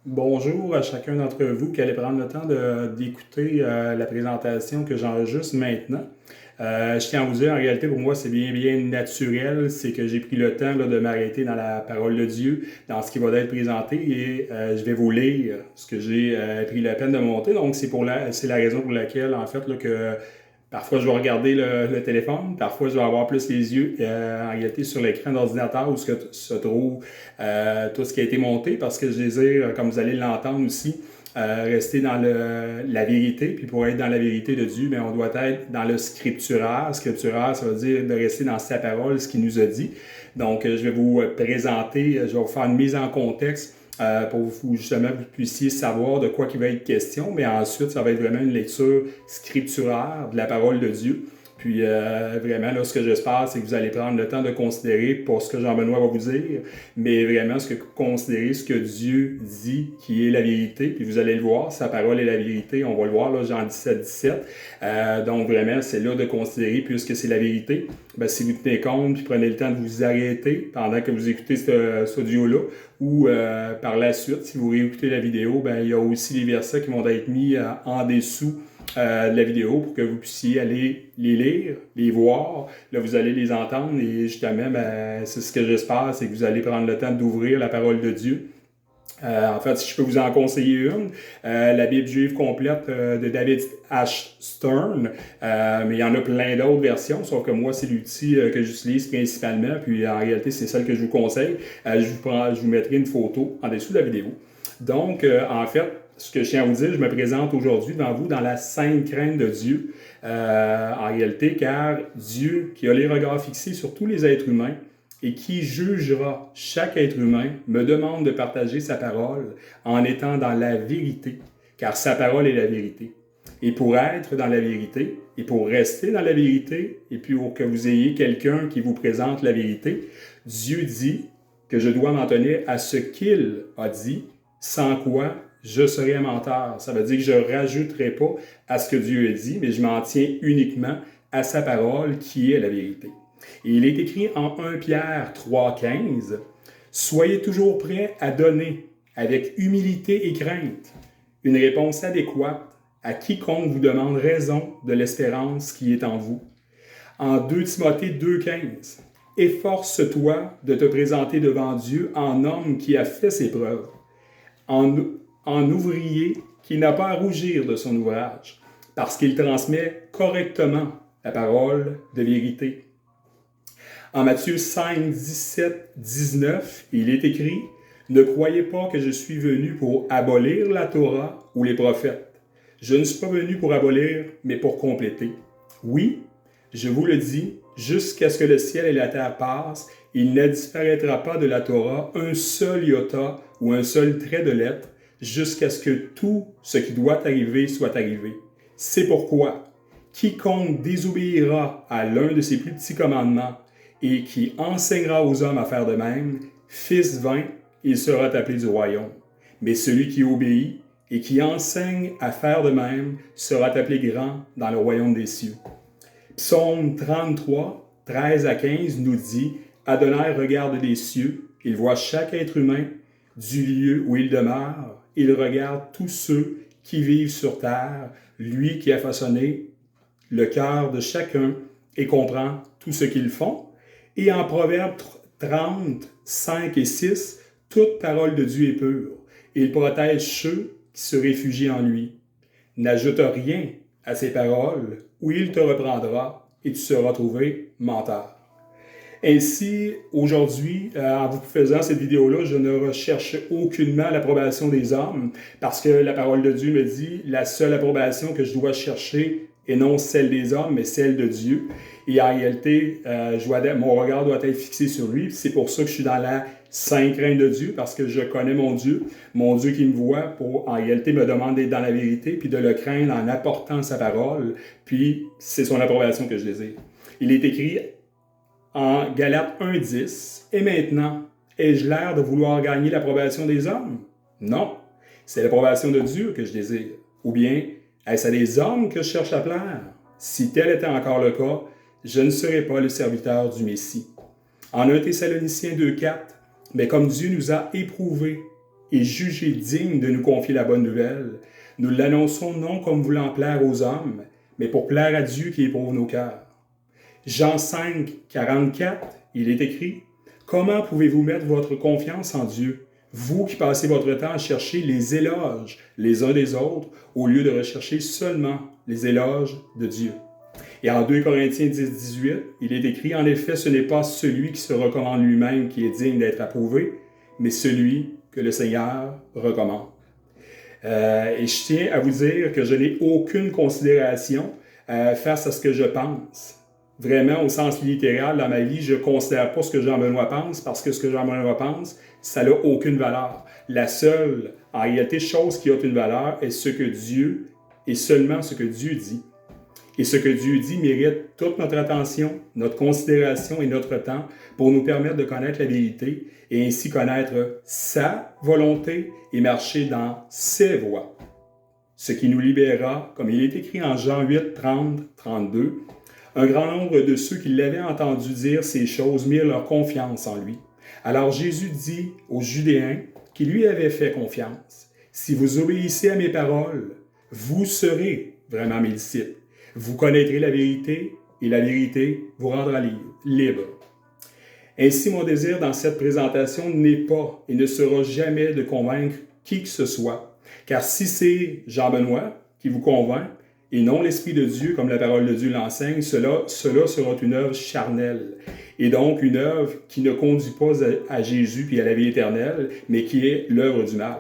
Bonjour à chacun d'entre vous qui allez prendre le temps d'écouter la présentation que j'enregistre maintenant. Je tiens à vous dire, en réalité, pour moi, c'est bien naturel. C'est que j'ai pris le temps là, de m'arrêter dans la parole de Dieu, dans ce qui va être présenté, et je vais vous lire ce que j'ai pris la peine de monter. Donc, c'est la raison pour laquelle, en fait, là, que parfois, je vais regarder le téléphone. Parfois, je vais avoir plus les yeux en réalité sur l'écran d'ordinateur où se trouve tout ce qui a été monté parce que je désire, comme vous allez l'entendre aussi, rester dans la vérité. Puis pour être dans la vérité de Dieu, bien, on doit être dans le scripturaire. Scripturaire, ça veut dire de rester dans sa parole, ce qu'il nous a dit. Donc, je vais vous présenter, je vais vous faire une mise en contexte pour vous, justement, vous puissiez savoir de quoi il va être question. Mais ensuite, ça va être vraiment une lecture scripturaire de la parole de Dieu. Puis vraiment, là, ce que j'espère, c'est que vous allez prendre le temps de considérer, pas ce que Jean-Benoît va vous dire, mais vraiment considérer ce que Dieu dit qui est la vérité. Puis vous allez le voir, sa parole est la vérité. On va le voir, là, Jean 17. Donc vraiment, c'est là de considérer, puisque c'est la vérité. Ben, si vous tenez compte, puis prenez le temps de vous arrêter pendant que vous écoutez cet audio-là, ou par la suite, si vous réécoutez la vidéo, ben, il y a aussi les versets qui vont être mis en dessous de la vidéo pour que vous puissiez aller les lire, les voir. Là, vous allez les entendre et justement, ben, c'est ce que j'espère, c'est que vous allez prendre le temps d'ouvrir la parole de Dieu. En fait, si je peux vous en conseiller une, la Bible juive complète de David H. Stern, mais il y en a plein d'autres versions, sauf que moi, c'est l'outil que j'utilise principalement, puis en réalité, c'est celle que je vous conseille. Je vous mettrai une photo en dessous de la vidéo. Donc, en fait, ce que je tiens à vous dire, je me présente aujourd'hui devant vous dans la sainte crainte de Dieu, en réalité, car Dieu, qui a les regards fixés sur tous les êtres humains, et qui jugera chaque être humain, me demande de partager sa parole en étant dans la vérité, car sa parole est la vérité. Et pour être dans la vérité, et pour rester dans la vérité, et puis pour que vous ayez quelqu'un qui vous présente la vérité, Dieu dit que je dois m'en tenir à ce qu'il a dit, sans quoi je serai un menteur. Ça veut dire que je ne rajouterai pas à ce que Dieu a dit, mais je m'en tiens uniquement à sa parole qui est la vérité. Et il est écrit en 1 Pierre 3,15 « Soyez toujours prêts à donner, avec humilité et crainte, une réponse adéquate à quiconque vous demande raison de l'espérance qui est en vous. » En 2 Timothée 2,15 « Efforce-toi de te présenter devant Dieu en homme qui a fait ses preuves, en ouvrier qui n'a pas à rougir de son ouvrage, parce qu'il transmet correctement la parole de vérité. » En Matthieu 5, 17, 19, il est écrit « Ne croyez pas que je suis venu pour abolir la Torah ou les prophètes. Je ne suis pas venu pour abolir, mais pour compléter. Oui, je vous le dis, jusqu'à ce que le ciel et la terre passent, il ne disparaîtra pas de la Torah un seul iota ou un seul trait de lettre, jusqu'à ce que tout ce qui doit arriver soit arrivé. C'est pourquoi quiconque désobéira à l'un de ses plus petits commandements et qui enseignera aux hommes à faire de même, fils vain, il sera appelé du royaume. Mais celui qui obéit et qui enseigne à faire de même sera appelé grand dans le royaume des cieux. » Psaume 33, 13 à 15 nous dit « Adonai regarde les cieux, il voit chaque être humain du lieu où il demeure, il regarde tous ceux qui vivent sur terre, lui qui a façonné le cœur de chacun et comprend tout ce qu'ils font. » Et en Proverbes 30, 5 et 6, toute parole de Dieu est pure. Il protège ceux qui se réfugient en lui. N'ajoute rien à ses paroles, ou il te reprendra et tu seras trouvé menteur. Ainsi, aujourd'hui, en vous faisant cette vidéo-là, je ne recherche aucunement l'approbation des hommes, parce que la parole de Dieu me dit la seule approbation que je dois chercher et non celle des hommes, mais celle de Dieu. Et en réalité, mon regard doit être fixé sur lui. C'est pour ça que je suis dans la sainte crainte de Dieu, parce que je connais mon Dieu qui me voit pour, en réalité, me demande d'être dans la vérité, puis de le craindre en apportant sa parole, puis c'est son approbation que je désire. Il est écrit en Galates 1,10 « Et maintenant, ai-je l'air de vouloir gagner l'approbation des hommes? Non, c'est l'approbation de Dieu que je désire. Ou bien, est-ce à des hommes que je cherche à plaire? Si tel était encore le cas, je ne serais pas le serviteur du Messie. » En 1 Thessaloniciens 2,4 « Mais comme Dieu nous a éprouvés et jugé digne de nous confier la bonne nouvelle, nous l'annonçons non comme voulant plaire aux hommes, mais pour plaire à Dieu qui éprouve nos cœurs. Jean 5, 44, il est écrit « Comment pouvez-vous mettre votre confiance en Dieu, vous qui passez votre temps à chercher les éloges les uns des autres, au lieu de rechercher seulement les éloges de Dieu. » Et en 2 Corinthiens 10, 18, il est écrit « En effet, ce n'est pas celui qui se recommande lui-même qui est digne d'être approuvé, mais celui que le Seigneur recommande. » Et je tiens à vous dire que je n'ai aucune considération face à ce que je pense. Vraiment, au sens littéral, dans ma vie, je ne considère pas ce que Jean-Benoît pense, parce que ce que Jean-Benoît pense, ça n'a aucune valeur. La seule, en réalité, chose qui a une valeur est ce que Dieu, et seulement ce que Dieu dit. Et ce que Dieu dit mérite toute notre attention, notre considération et notre temps pour nous permettre de connaître la vérité et ainsi connaître sa volonté et marcher dans ses voies. Ce qui nous libérera, comme il est écrit en Jean 8, 30, 32, un grand nombre de ceux qui l'avaient entendu dire ces choses mirent leur confiance en lui. Alors Jésus dit aux Judéens qui lui avaient fait confiance, « Si vous obéissez à mes paroles, vous serez vraiment mes disciples. Vous connaîtrez la vérité et la vérité vous rendra libre. » Ainsi, mon désir dans cette présentation n'est pas et ne sera jamais de convaincre qui que ce soit. Car si c'est Jean-Benoît qui vous convainc, et non l'Esprit de Dieu, comme la parole de Dieu l'enseigne, cela sera une œuvre charnelle. Et donc une œuvre qui ne conduit pas à Jésus puis à la vie éternelle, mais qui est l'œuvre du mal.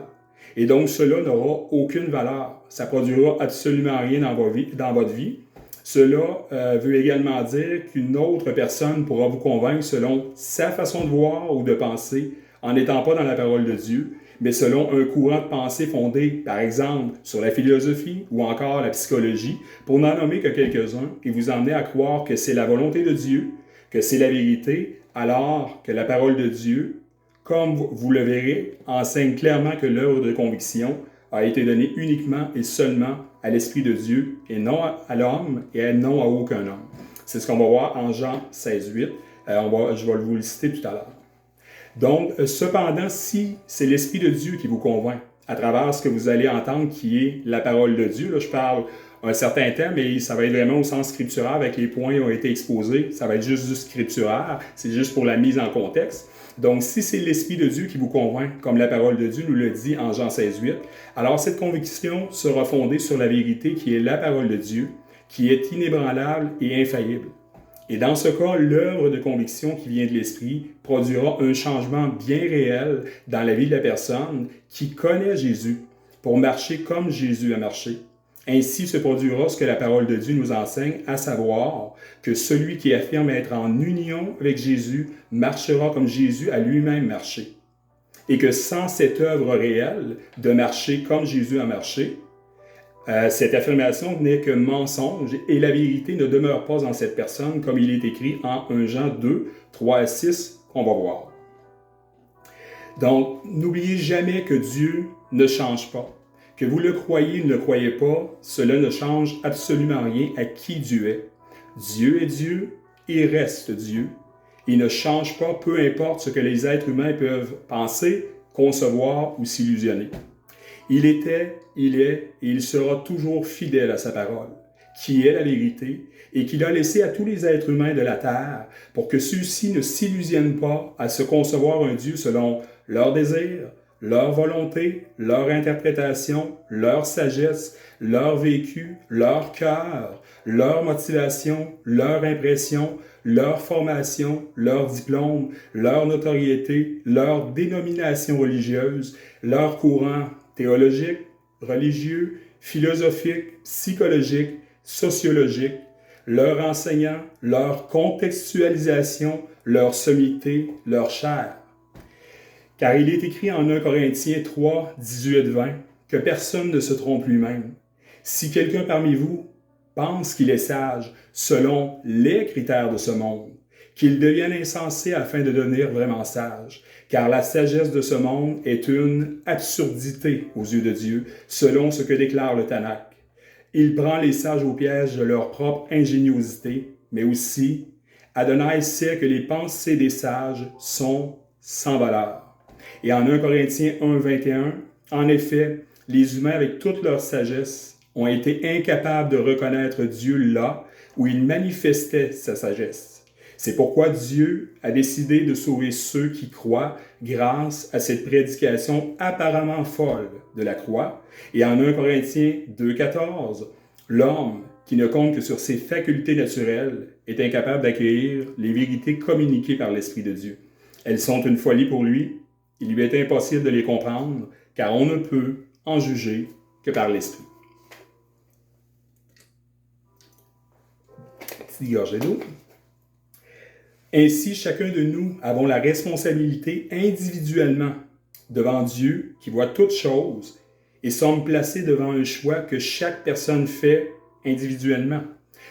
Et donc cela n'aura aucune valeur. Ça ne produira absolument rien dans votre vie. Cela veut également dire qu'une autre personne pourra vous convaincre selon sa façon de voir ou de penser, en n'étant pas dans la parole de Dieu, mais selon un courant de pensée fondé, par exemple, sur la philosophie ou encore la psychologie, pour n'en nommer que quelques-uns, et vous emmener à croire que c'est la volonté de Dieu, que c'est la vérité, alors que la parole de Dieu, comme vous le verrez, enseigne clairement que l'œuvre de conviction a été donnée uniquement et seulement à l'Esprit de Dieu, et non à l'homme, et non à aucun homme. C'est ce qu'on va voir en Jean 16, 8. Je vais vous le citer tout à l'heure. Donc, cependant, si c'est l'Esprit de Dieu qui vous convainc, à travers ce que vous allez entendre qui est la parole de Dieu, là, je parle un certain temps, mais ça va être vraiment au sens scripturaire avec les points qui ont été exposés. Ça va être juste du scripturaire, c'est juste pour la mise en contexte. Donc, si c'est l'Esprit de Dieu qui vous convainc, comme la parole de Dieu nous le dit en Jean 16, 8, alors cette conviction sera fondée sur la vérité qui est la parole de Dieu, qui est inébranlable et infaillible. Et dans ce cas, l'œuvre de conviction qui vient de l'Esprit produira un changement bien réel dans la vie de la personne qui connaît Jésus pour marcher comme Jésus a marché. Ainsi se produira ce que la parole de Dieu nous enseigne, à savoir que celui qui affirme être en union avec Jésus marchera comme Jésus a lui-même marché. Et que sans cette œuvre réelle de marcher comme Jésus a marché, cette affirmation n'est que mensonge et la vérité ne demeure pas en cette personne, comme il est écrit en 1 Jean 2, 3 à 6, qu'on va voir. Donc, n'oubliez jamais que Dieu ne change pas. Que vous le croyez ou ne le croyez pas, cela ne change absolument rien à qui Dieu est. Dieu est Dieu et reste Dieu. Il ne change pas, peu importe ce que les êtres humains peuvent penser, concevoir ou s'illusionner. Il était, il est et il sera toujours fidèle à sa parole, qui est la vérité et qu'il a laissé à tous les êtres humains de la terre pour que ceux-ci ne s'illusionnent pas à se concevoir un Dieu selon leurs désirs, leur volonté, leur interprétation, leur sagesse, leur vécu, leur cœur, leur motivation, leur impression, leur formation, leur diplôme, leur notoriété, leur dénomination religieuse, leur courant théologique, religieux, philosophique, psychologique, sociologique, leur enseignant, leur contextualisation, leur sommité, leur chair. Car il est écrit en 1 Corinthiens 3, 18, 20, que personne ne se trompe lui-même. Si quelqu'un parmi vous pense qu'il est sage selon les critères de ce monde, qu'il devienne insensé afin de devenir vraiment sage, car la sagesse de ce monde est une absurdité aux yeux de Dieu, selon ce que déclare le Tanakh. Il prend les sages au piège de leur propre ingéniosité, mais aussi, Adonai sait que les pensées des sages sont sans valeur. Et en 1 Corinthiens 1, 21, en effet, les humains, avec toute leur sagesse, ont été incapables de reconnaître Dieu là où il manifestait sa sagesse. C'est pourquoi Dieu a décidé de sauver ceux qui croient grâce à cette prédication apparemment folle de la croix. Et en 1 Corinthiens 2, 14, l'homme qui ne compte que sur ses facultés naturelles est incapable d'accueillir les vérités communiquées par l'Esprit de Dieu. Elles sont une folie pour lui. Il lui est impossible de les comprendre, car on ne peut en juger que par l'Esprit. Petite gorgée d'eau. Ainsi, chacun de nous avons la responsabilité individuellement devant Dieu qui voit toutes choses et sommes placés devant un choix que chaque personne fait individuellement,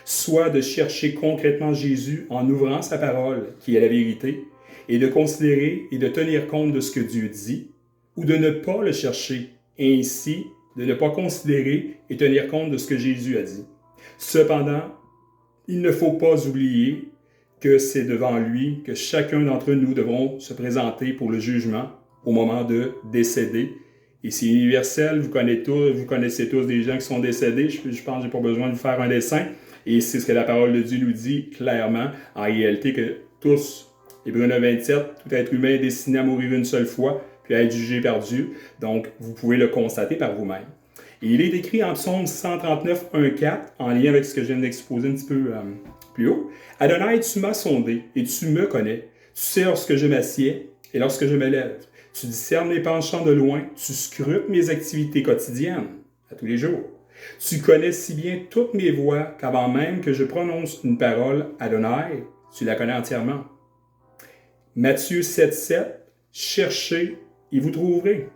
soit de chercher concrètement Jésus en ouvrant sa parole, qui est la vérité, et de considérer et de tenir compte de ce que Dieu dit, ou de ne pas le chercher, et ainsi de ne pas considérer et tenir compte de ce que Jésus a dit. Cependant, il ne faut pas oublier que c'est devant lui que chacun d'entre nous devrons se présenter pour le jugement au moment de décéder. Et c'est universel, vous connaissez tous des gens qui sont décédés, je pense que je n'ai pas besoin de vous faire un dessin, et c'est ce que la parole de Dieu nous dit clairement, en réalité, que tous, Hébreux 9, 27, tout être humain est destiné à mourir une seule fois, puis à être jugé par Dieu, donc vous pouvez le constater par vous-même. Et il est écrit en Psaume 139, 1, 4, en lien avec ce que je viens d'exposer un petit peu plus haut. « Adonai, tu m'as sondé et tu me connais. Tu sais lorsque je m'assieds et lorsque je me lève. Tu discernes mes penchants de loin. Tu scrutes mes activités quotidiennes à tous les jours. Tu connais si bien toutes mes voies qu'avant même que je prononce une parole, Adonai, tu la connais entièrement. » Matthieu 7, 7, « Cherchez et vous trouverez. »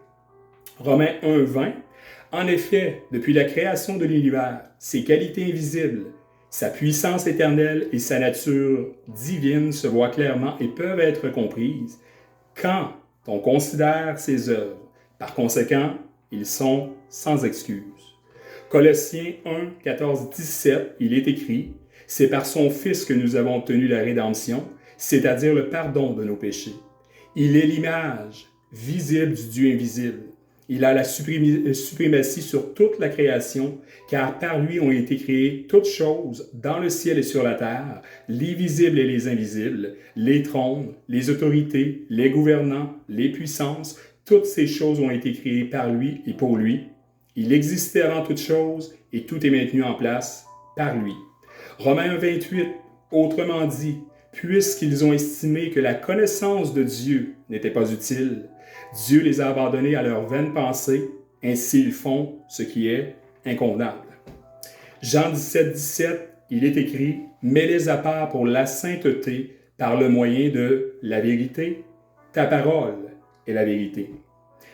Romains 1, 20, « En effet, depuis la création de l'univers, ses qualités invisibles, sa puissance éternelle et sa nature divine se voient clairement et peuvent être comprises quand on considère ses œuvres. Par conséquent, ils sont sans excuse. » Colossiens 1, 14, 17, il est écrit « C'est par son Fils que nous avons obtenu la rédemption, c'est-à-dire le pardon de nos péchés. Il est l'image visible du Dieu invisible. Il a la suprématie sur toute la création, car par lui ont été créées toutes choses dans le ciel et sur la terre, les visibles et les invisibles, les trônes, les autorités, les gouvernants, les puissances, toutes ces choses ont été créées par lui et pour lui. Il existait avant toutes choses et tout est maintenu en place par lui. Romains 28, autrement dit, puisqu'ils ont estimé que la connaissance de Dieu n'était pas utile, Dieu les a abandonnés à leurs vaines pensées, ainsi ils font ce qui est inconvenable. Jean 17, 17, il est écrit « Mets-les à part pour la sainteté par le moyen de la vérité. Ta parole est la vérité. »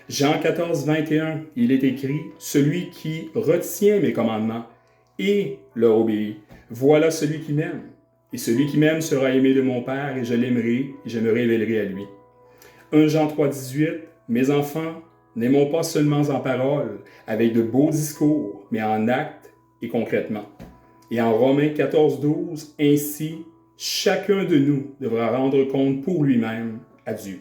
Jean 14, 21, il est écrit « Celui qui retient mes commandements et leur obéit, voilà celui qui m'aime. Et celui qui m'aime sera aimé de mon Père, et je l'aimerai, et je me révélerai à lui. » 1 Jean 3, 18, « Mes enfants, n'aimons pas seulement en parole, avec de beaux discours, mais en actes et concrètement. » Et en Romains 14, 12, « Ainsi, chacun de nous devra rendre compte pour lui-même à Dieu. »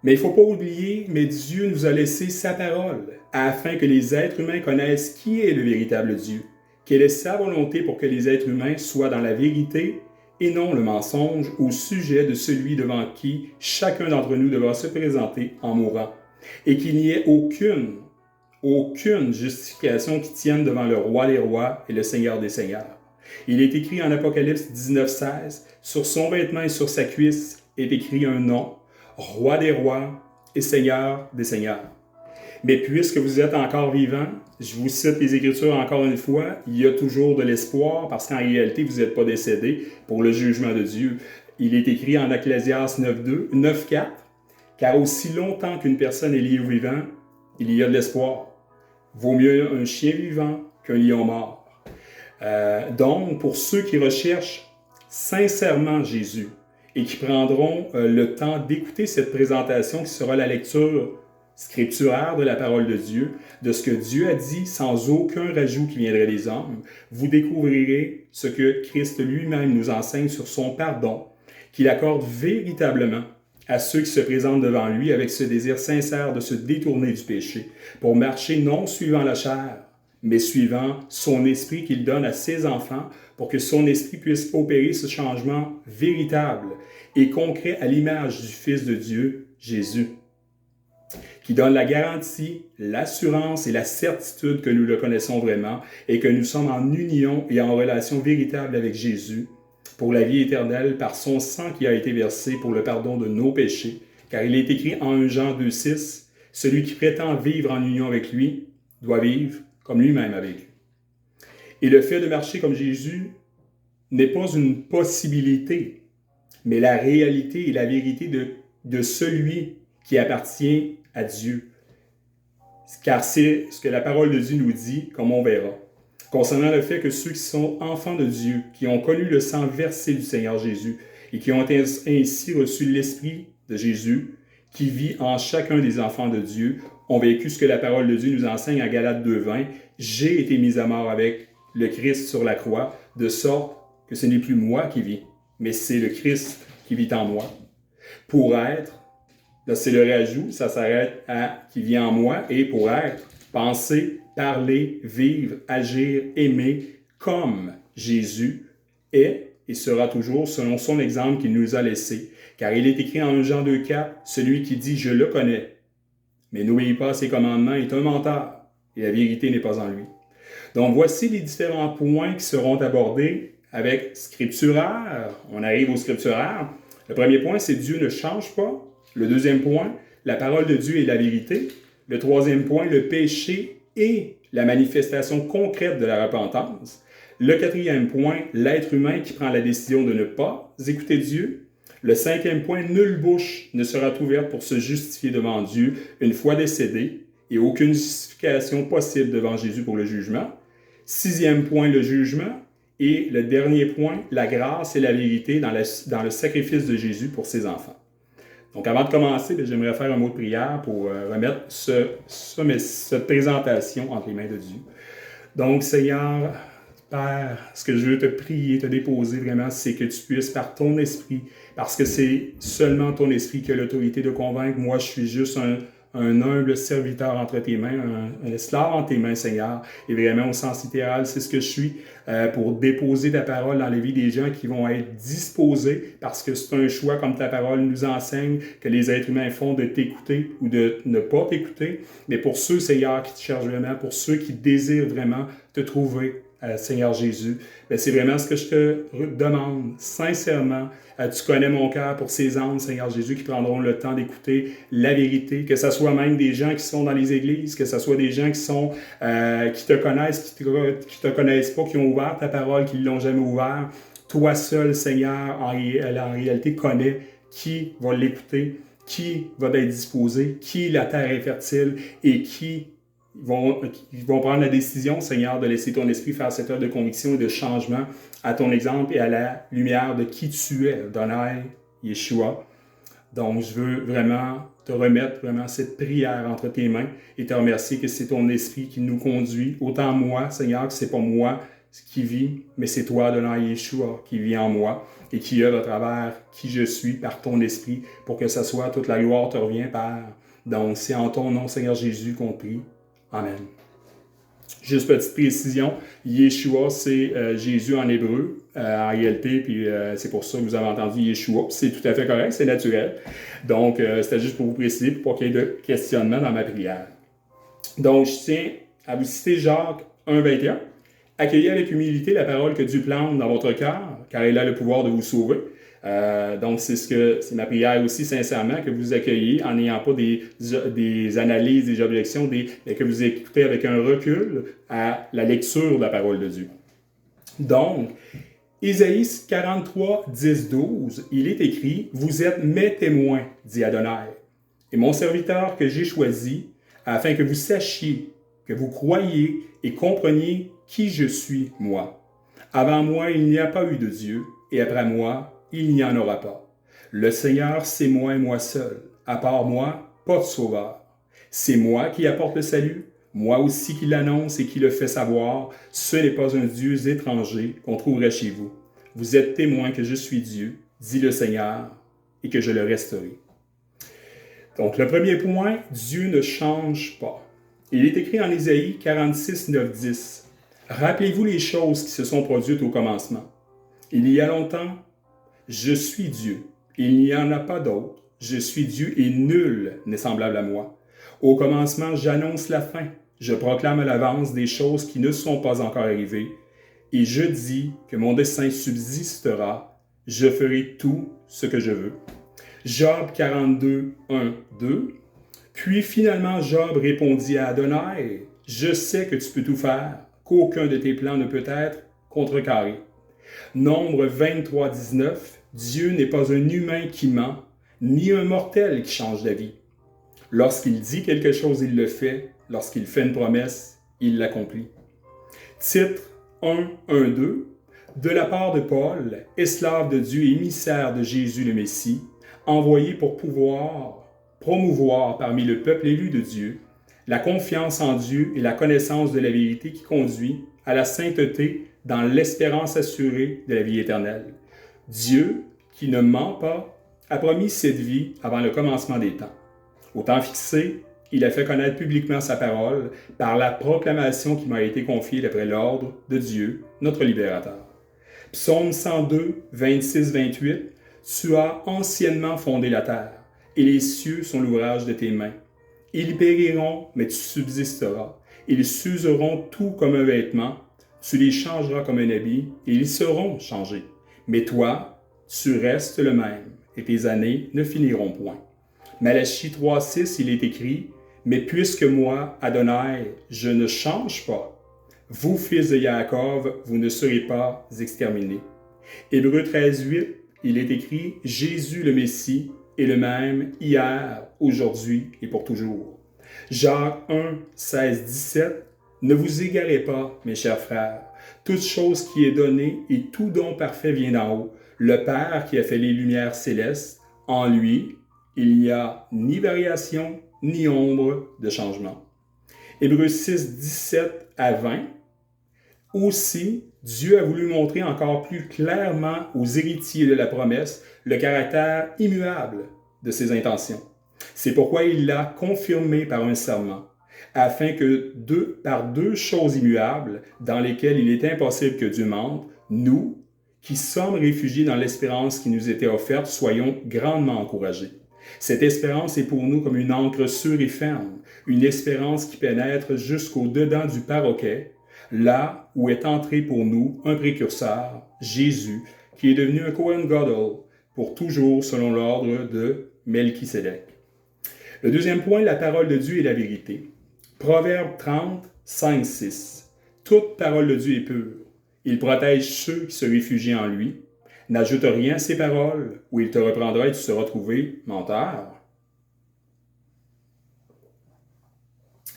Mais il ne faut pas oublier, mais Dieu nous a laissé sa parole, afin que les êtres humains connaissent qui est le véritable Dieu, quelle est sa volonté pour que les êtres humains soient dans la vérité et non le mensonge au sujet de celui devant qui chacun d'entre nous devra se présenter en mourant, et qu'il n'y ait aucune justification qui tienne devant le roi des rois et le Seigneur des seigneurs. Il est écrit en Apocalypse 19, 16, « Sur son vêtement et sur sa cuisse est écrit un nom, Roi des rois et Seigneur des seigneurs. » Mais puisque vous êtes encore vivant, je vous cite les Écritures encore une fois, il y a toujours de l'espoir parce qu'en réalité, vous n'êtes pas décédé pour le jugement de Dieu. Il est écrit en Ecclésiaste 9, 4, « Car aussi longtemps qu'une personne est liée au vivant, il y a de l'espoir. Vaut mieux un chien vivant qu'un lion mort. » Donc, pour ceux qui recherchent sincèrement Jésus et qui prendront le temps d'écouter cette présentation qui sera la lecture scripturaire de la parole de Dieu, de ce que Dieu a dit sans aucun rajout qui viendrait des hommes, vous découvrirez ce que Christ lui-même nous enseigne sur son pardon, qu'il accorde véritablement à ceux qui se présentent devant lui avec ce désir sincère de se détourner du péché, pour marcher non suivant la chair, mais suivant son esprit qu'il donne à ses enfants, pour que son esprit puisse opérer ce changement véritable et concret à l'image du Fils de Dieu, Jésus, qui donne la garantie, l'assurance et la certitude que nous le connaissons vraiment et que nous sommes en union et en relation véritable avec Jésus pour la vie éternelle par son sang qui a été versé pour le pardon de nos péchés, car il est écrit en 1 Jean 2,6, « Celui qui prétend vivre en union avec lui doit vivre comme lui-même a vécu. » Et le fait de marcher comme Jésus n'est pas une possibilité, mais la réalité et la vérité de celui qui appartient à Dieu. Car c'est ce que la parole de Dieu nous dit, comme on verra, concernant le fait que ceux qui sont enfants de Dieu, qui ont connu le sang versé du Seigneur Jésus et qui ont ainsi reçu l'Esprit de Jésus, qui vit en chacun des enfants de Dieu, ont vécu ce que la parole de Dieu nous enseigne en Galates 2,20. « J'ai été mis à mort avec le Christ sur la croix, de sorte que ce n'est plus moi qui vis, mais c'est le Christ qui vit en moi. Pour être, là c'est le rajout, ça s'arrête à qui vit en moi, et pour être, penser, parler, vivre, agir, aimer, comme Jésus est et sera toujours selon son exemple qu'il nous a laissé. Car il est écrit en 1 Jean 2,4, « Celui qui dit « Je le connais », mais n'obéit pas à ses commandements est un menteur, et la vérité n'est pas en lui. » Donc voici les différents points qui seront abordés avec scripturaire. On arrive au scripturaire. Le premier point, c'est Dieu ne change pas. Le deuxième point, la parole de Dieu est la vérité. Le troisième point, le péché et la manifestation concrète de la repentance. Le quatrième point, l'être humain qui prend la décision de ne pas écouter Dieu. Le cinquième point, nulle bouche ne sera ouverte pour se justifier devant Dieu une fois décédé et aucune justification possible devant Jésus pour le jugement. Sixième point, le jugement. Et le dernier point, la grâce et la vérité dans le sacrifice de Jésus pour ses enfants. Donc, avant de commencer, j'aimerais faire un mot de prière pour remettre cette présentation entre les mains de Dieu. Donc, Seigneur, Père, ce que je veux te prier, te déposer vraiment, c'est que tu puisses par ton esprit, parce que c'est seulement ton esprit qui a l'autorité de convaincre. Moi, je suis juste un humble serviteur entre tes mains, un esclave entre tes mains, Seigneur. Et vraiment, au sens littéral, c'est ce que je suis pour déposer ta parole dans les vies des gens qui vont être disposés, parce que c'est un choix, comme ta parole nous enseigne, que les êtres humains font de t'écouter ou de ne pas t'écouter. Mais pour ceux, Seigneur, qui te cherchent vraiment, pour ceux qui désirent vraiment te trouver, Seigneur Jésus, c'est vraiment ce que je te demande, sincèrement. Tu connais mon cœur pour ces âmes, Seigneur Jésus, qui prendront le temps d'écouter la vérité, que ce soit même des gens qui sont dans les églises, que ce soit des gens qui te connaissent, qui te connaissent pas, qui ont ouvert ta parole, qui ne l'ont jamais ouvert. Toi seul, Seigneur, en réalité, connais qui va l'écouter, qui va être disposé, qui la terre est fertile et qui vont prendre la décision, Seigneur, de laisser ton esprit faire cette œuvre de conviction et de changement à ton exemple et à la lumière de qui tu es, Adonai, Yeshua. Donc, je veux vraiment te remettre vraiment cette prière entre tes mains et te remercier que c'est ton esprit qui nous conduit. Autant moi, Seigneur, que c'est pas moi qui vis, mais c'est toi, Adonai Yeshua, qui vit en moi et qui œuvre à travers qui je suis par ton esprit pour que ça soit toute la gloire te revient, Père. Donc, c'est en ton nom, Seigneur Jésus, qu'on prie. Amen. Juste petite précision, Yeshua, c'est Jésus en hébreu, en réalité, puis c'est pour ça que vous avez entendu Yeshua. C'est tout à fait correct, c'est naturel. Donc, c'était juste pour vous préciser, pour pas qu'il y ait de questionnement dans ma prière. Donc, je tiens à vous citer Jacques 1,21. « Accueillez avec humilité la parole que Dieu plante dans votre cœur, car il a le pouvoir de vous sauver. » Donc, c'est ma prière aussi, sincèrement, que vous accueillez en n'ayant pas des analyses, des objections, mais que vous écoutez avec un recul à la lecture de la parole de Dieu. Donc, Isaïe 43, 10, 12, il est écrit « Vous êtes mes témoins, dit Adonai, et mon serviteur que j'ai choisi, afin que vous sachiez, que vous croyiez et compreniez qui je suis, moi. Avant moi, il n'y a pas eu de Dieu, et après moi, il n'y en aura pas. Le Seigneur, c'est moi et moi seul. À part moi, pas de sauveur. C'est moi qui apporte le salut, moi aussi qui l'annonce et qui le fait savoir. Ce n'est pas un Dieu étranger qu'on trouverait chez vous. Vous êtes témoins que je suis Dieu, dit le Seigneur, et que je le resterai. Donc, le premier point, Dieu ne change pas. Il est écrit en Ésaïe 46, 9, 10. Rappelez-vous les choses qui se sont produites au commencement. Il y a longtemps, je suis Dieu. Il n'y en a pas d'autre. Je suis Dieu et nul n'est semblable à moi. Au commencement, j'annonce la fin. Je proclame à l'avance des choses qui ne sont pas encore arrivées. Et je dis que mon dessein subsistera. Je ferai tout ce que je veux. Job 42, 1, 2. Puis finalement, Job répondit à Adonai, « Je sais que tu peux tout faire, qu'aucun de tes plans ne peut être contrecarré. » Nombre 23, 19. Dieu n'est pas un humain qui ment, ni un mortel qui change d'avis. Lorsqu'il dit quelque chose, il le fait. Lorsqu'il fait une promesse, il l'accomplit. Titre 1, 1, 2. De la part de Paul, esclave de Dieu et émissaire de Jésus le Messie, envoyé pour pouvoir promouvoir parmi le peuple élu de Dieu la confiance en Dieu et la connaissance de la vérité qui conduit à la sainteté dans l'espérance assurée de la vie éternelle. Dieu, qui ne ment pas, a promis cette vie avant le commencement des temps. Au temps fixé, il a fait connaître publiquement sa parole par la proclamation qui m'a été confiée d'après l'ordre de Dieu, notre libérateur. Psaume 102, 26-28. Tu as anciennement fondé la terre, et les cieux sont l'ouvrage de tes mains. Ils périront, mais tu subsisteras. Ils s'useront tout comme un vêtement. Tu les changeras comme un habit, et ils seront changés. Mais toi, tu restes le même, et tes années ne finiront point. Malachie 3,6, il est écrit, « Mais puisque moi, Adonai, je ne change pas, vous, fils de Yaakov, vous ne serez pas exterminés. » Hébreux 13,8, il est écrit, « Jésus le Messie est le même hier, aujourd'hui et pour toujours. » Jacques 1, 16, 17, « Ne vous égarez pas, mes chers frères, toute chose qui est donnée et tout don parfait vient d'en haut. Le Père qui a fait les lumières célestes, en lui, il n'y a ni variation, ni ombre de changement. » Hébreux 6, 17 à 20. Aussi, Dieu a voulu montrer encore plus clairement aux héritiers de la promesse le caractère immuable de ses intentions. C'est pourquoi il l'a confirmé par un serment, afin que par deux choses immuables, dans lesquelles il est impossible que Dieu mente, nous, qui sommes réfugiés dans l'espérance qui nous était offerte, soyons grandement encouragés. Cette espérance est pour nous comme une ancre sûre et ferme, une espérance qui pénètre jusqu'au-dedans du paroquet, là où est entré pour nous un précurseur, Jésus, qui est devenu un Cohen Gadol, pour toujours selon l'ordre de Melchisédek. Le deuxième point, la parole de Dieu est la vérité. Proverbe 30, 5, 6. Toute parole de Dieu est pure. Il protège ceux qui se réfugient en lui. N'ajoute rien à ses paroles, ou il te reprendra et tu seras trouvé menteur.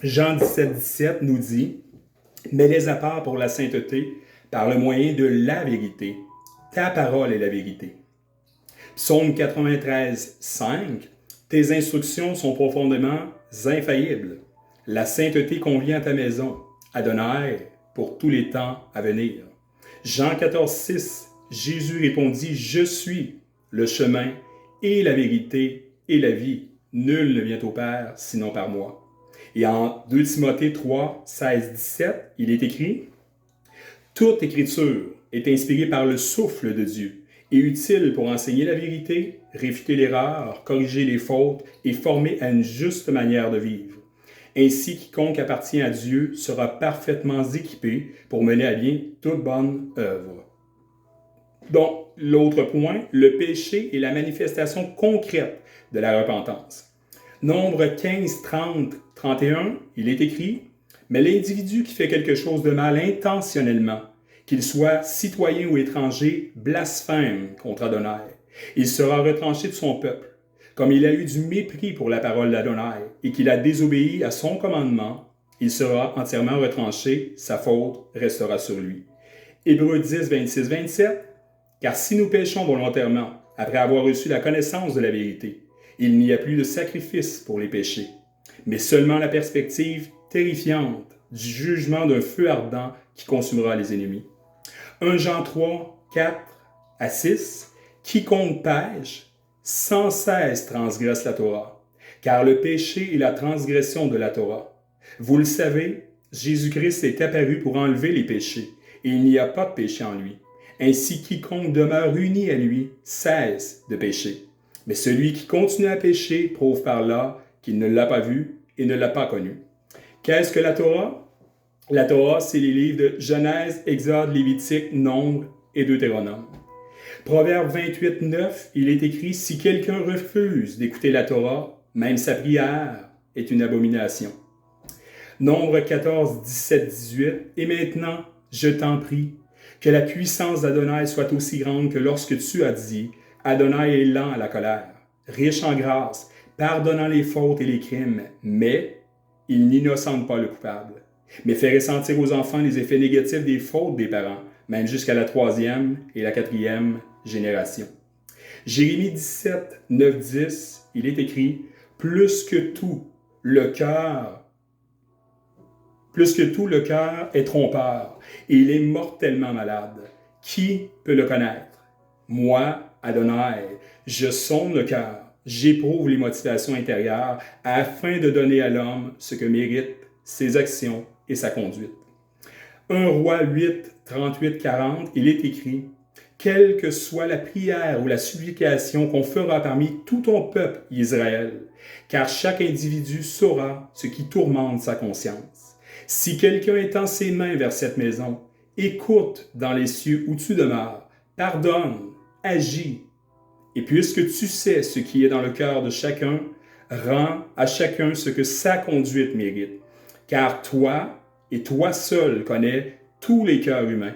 Jean 17, 17 nous dit, « Mets-les à part pour la sainteté, par le moyen de la vérité. Ta parole est la vérité. » Psaume 93, 5. « Tes instructions sont profondément infaillibles. La sainteté convient à ta maison, Adonai, pour tous les temps à venir. » Jean 14, 6. Jésus répondit, « Je suis le chemin et la vérité et la vie. Nul ne vient au Père sinon par moi. » Et en 2 Timothée 3, 16, 17, il est écrit, « Toute écriture est inspirée par le souffle de Dieu et utile pour enseigner la vérité, réfuter l'erreur, corriger les fautes et former à une juste manière de vivre. Ainsi, quiconque appartient à Dieu sera parfaitement équipé pour mener à bien toute bonne œuvre. » Donc, l'autre point, le péché est la manifestation concrète de la repentance. Nombre 15, 30, 31, il est écrit, « Mais l'individu qui fait quelque chose de mal intentionnellement, qu'il soit citoyen ou étranger, blasphème contre Adonai. Il sera retranché de son peuple. Comme il a eu du mépris pour la parole d'Adonai et qu'il a désobéi à son commandement, il sera entièrement retranché, sa faute restera sur lui. » Hébreux 10, 26, 27, « Car si nous péchons volontairement, après avoir reçu la connaissance de la vérité, il n'y a plus de sacrifice pour les péchés, mais seulement la perspective terrifiante du jugement d'un feu ardent qui consumera les ennemis. » 1 Jean 3, 4 à 6, « Quiconque pêche, sans cesse transgresse la Torah, car le péché est la transgression de la Torah. Vous le savez, Jésus-Christ est apparu pour enlever les péchés, et il n'y a pas de péché en lui. Ainsi, quiconque demeure uni à lui cesse de pécher. Mais celui qui continue à pécher prouve par là qu'il ne l'a pas vu et ne l'a pas connu. Qu'est-ce que la Torah? La Torah, c'est les livres de Genèse, Exode, Lévitique, Nombre et Deutéronome. Proverbe 28, 9, il est écrit « Si quelqu'un refuse d'écouter la Torah, même sa prière est une abomination. » Nombre 14, 17, 18, « Et maintenant, je t'en prie, que la puissance d'Adonai soit aussi grande que lorsque tu as dit « Adonai est lent à la colère, riche en grâce, pardonnant les fautes et les crimes, mais il n'innocente pas le coupable, mais fait ressentir aux enfants les effets négatifs des fautes des parents, même jusqu'à la 3e et la 4e génération. » Jérémie 17, 9, 10, il est écrit « Plus que tout, le cœur est trompeur, et il est mortellement malade. Qui peut le connaître? Moi, Adonai, je sonde le cœur, j'éprouve les motivations intérieures, afin de donner à l'homme ce que méritent ses actions et sa conduite. 1 Roi 8, 38, 40, il est écrit « Quelle que soit la prière ou la supplication qu'on fera parmi tout ton peuple, Israël, car chaque individu saura ce qui tourmente sa conscience. Si quelqu'un étend ses mains vers cette maison, écoute dans les cieux où tu demeures, pardonne, agis. Et puisque tu sais ce qui est dans le cœur de chacun, rends à chacun ce que sa conduite mérite. Car toi, et toi seul, connais tous les cœurs humains,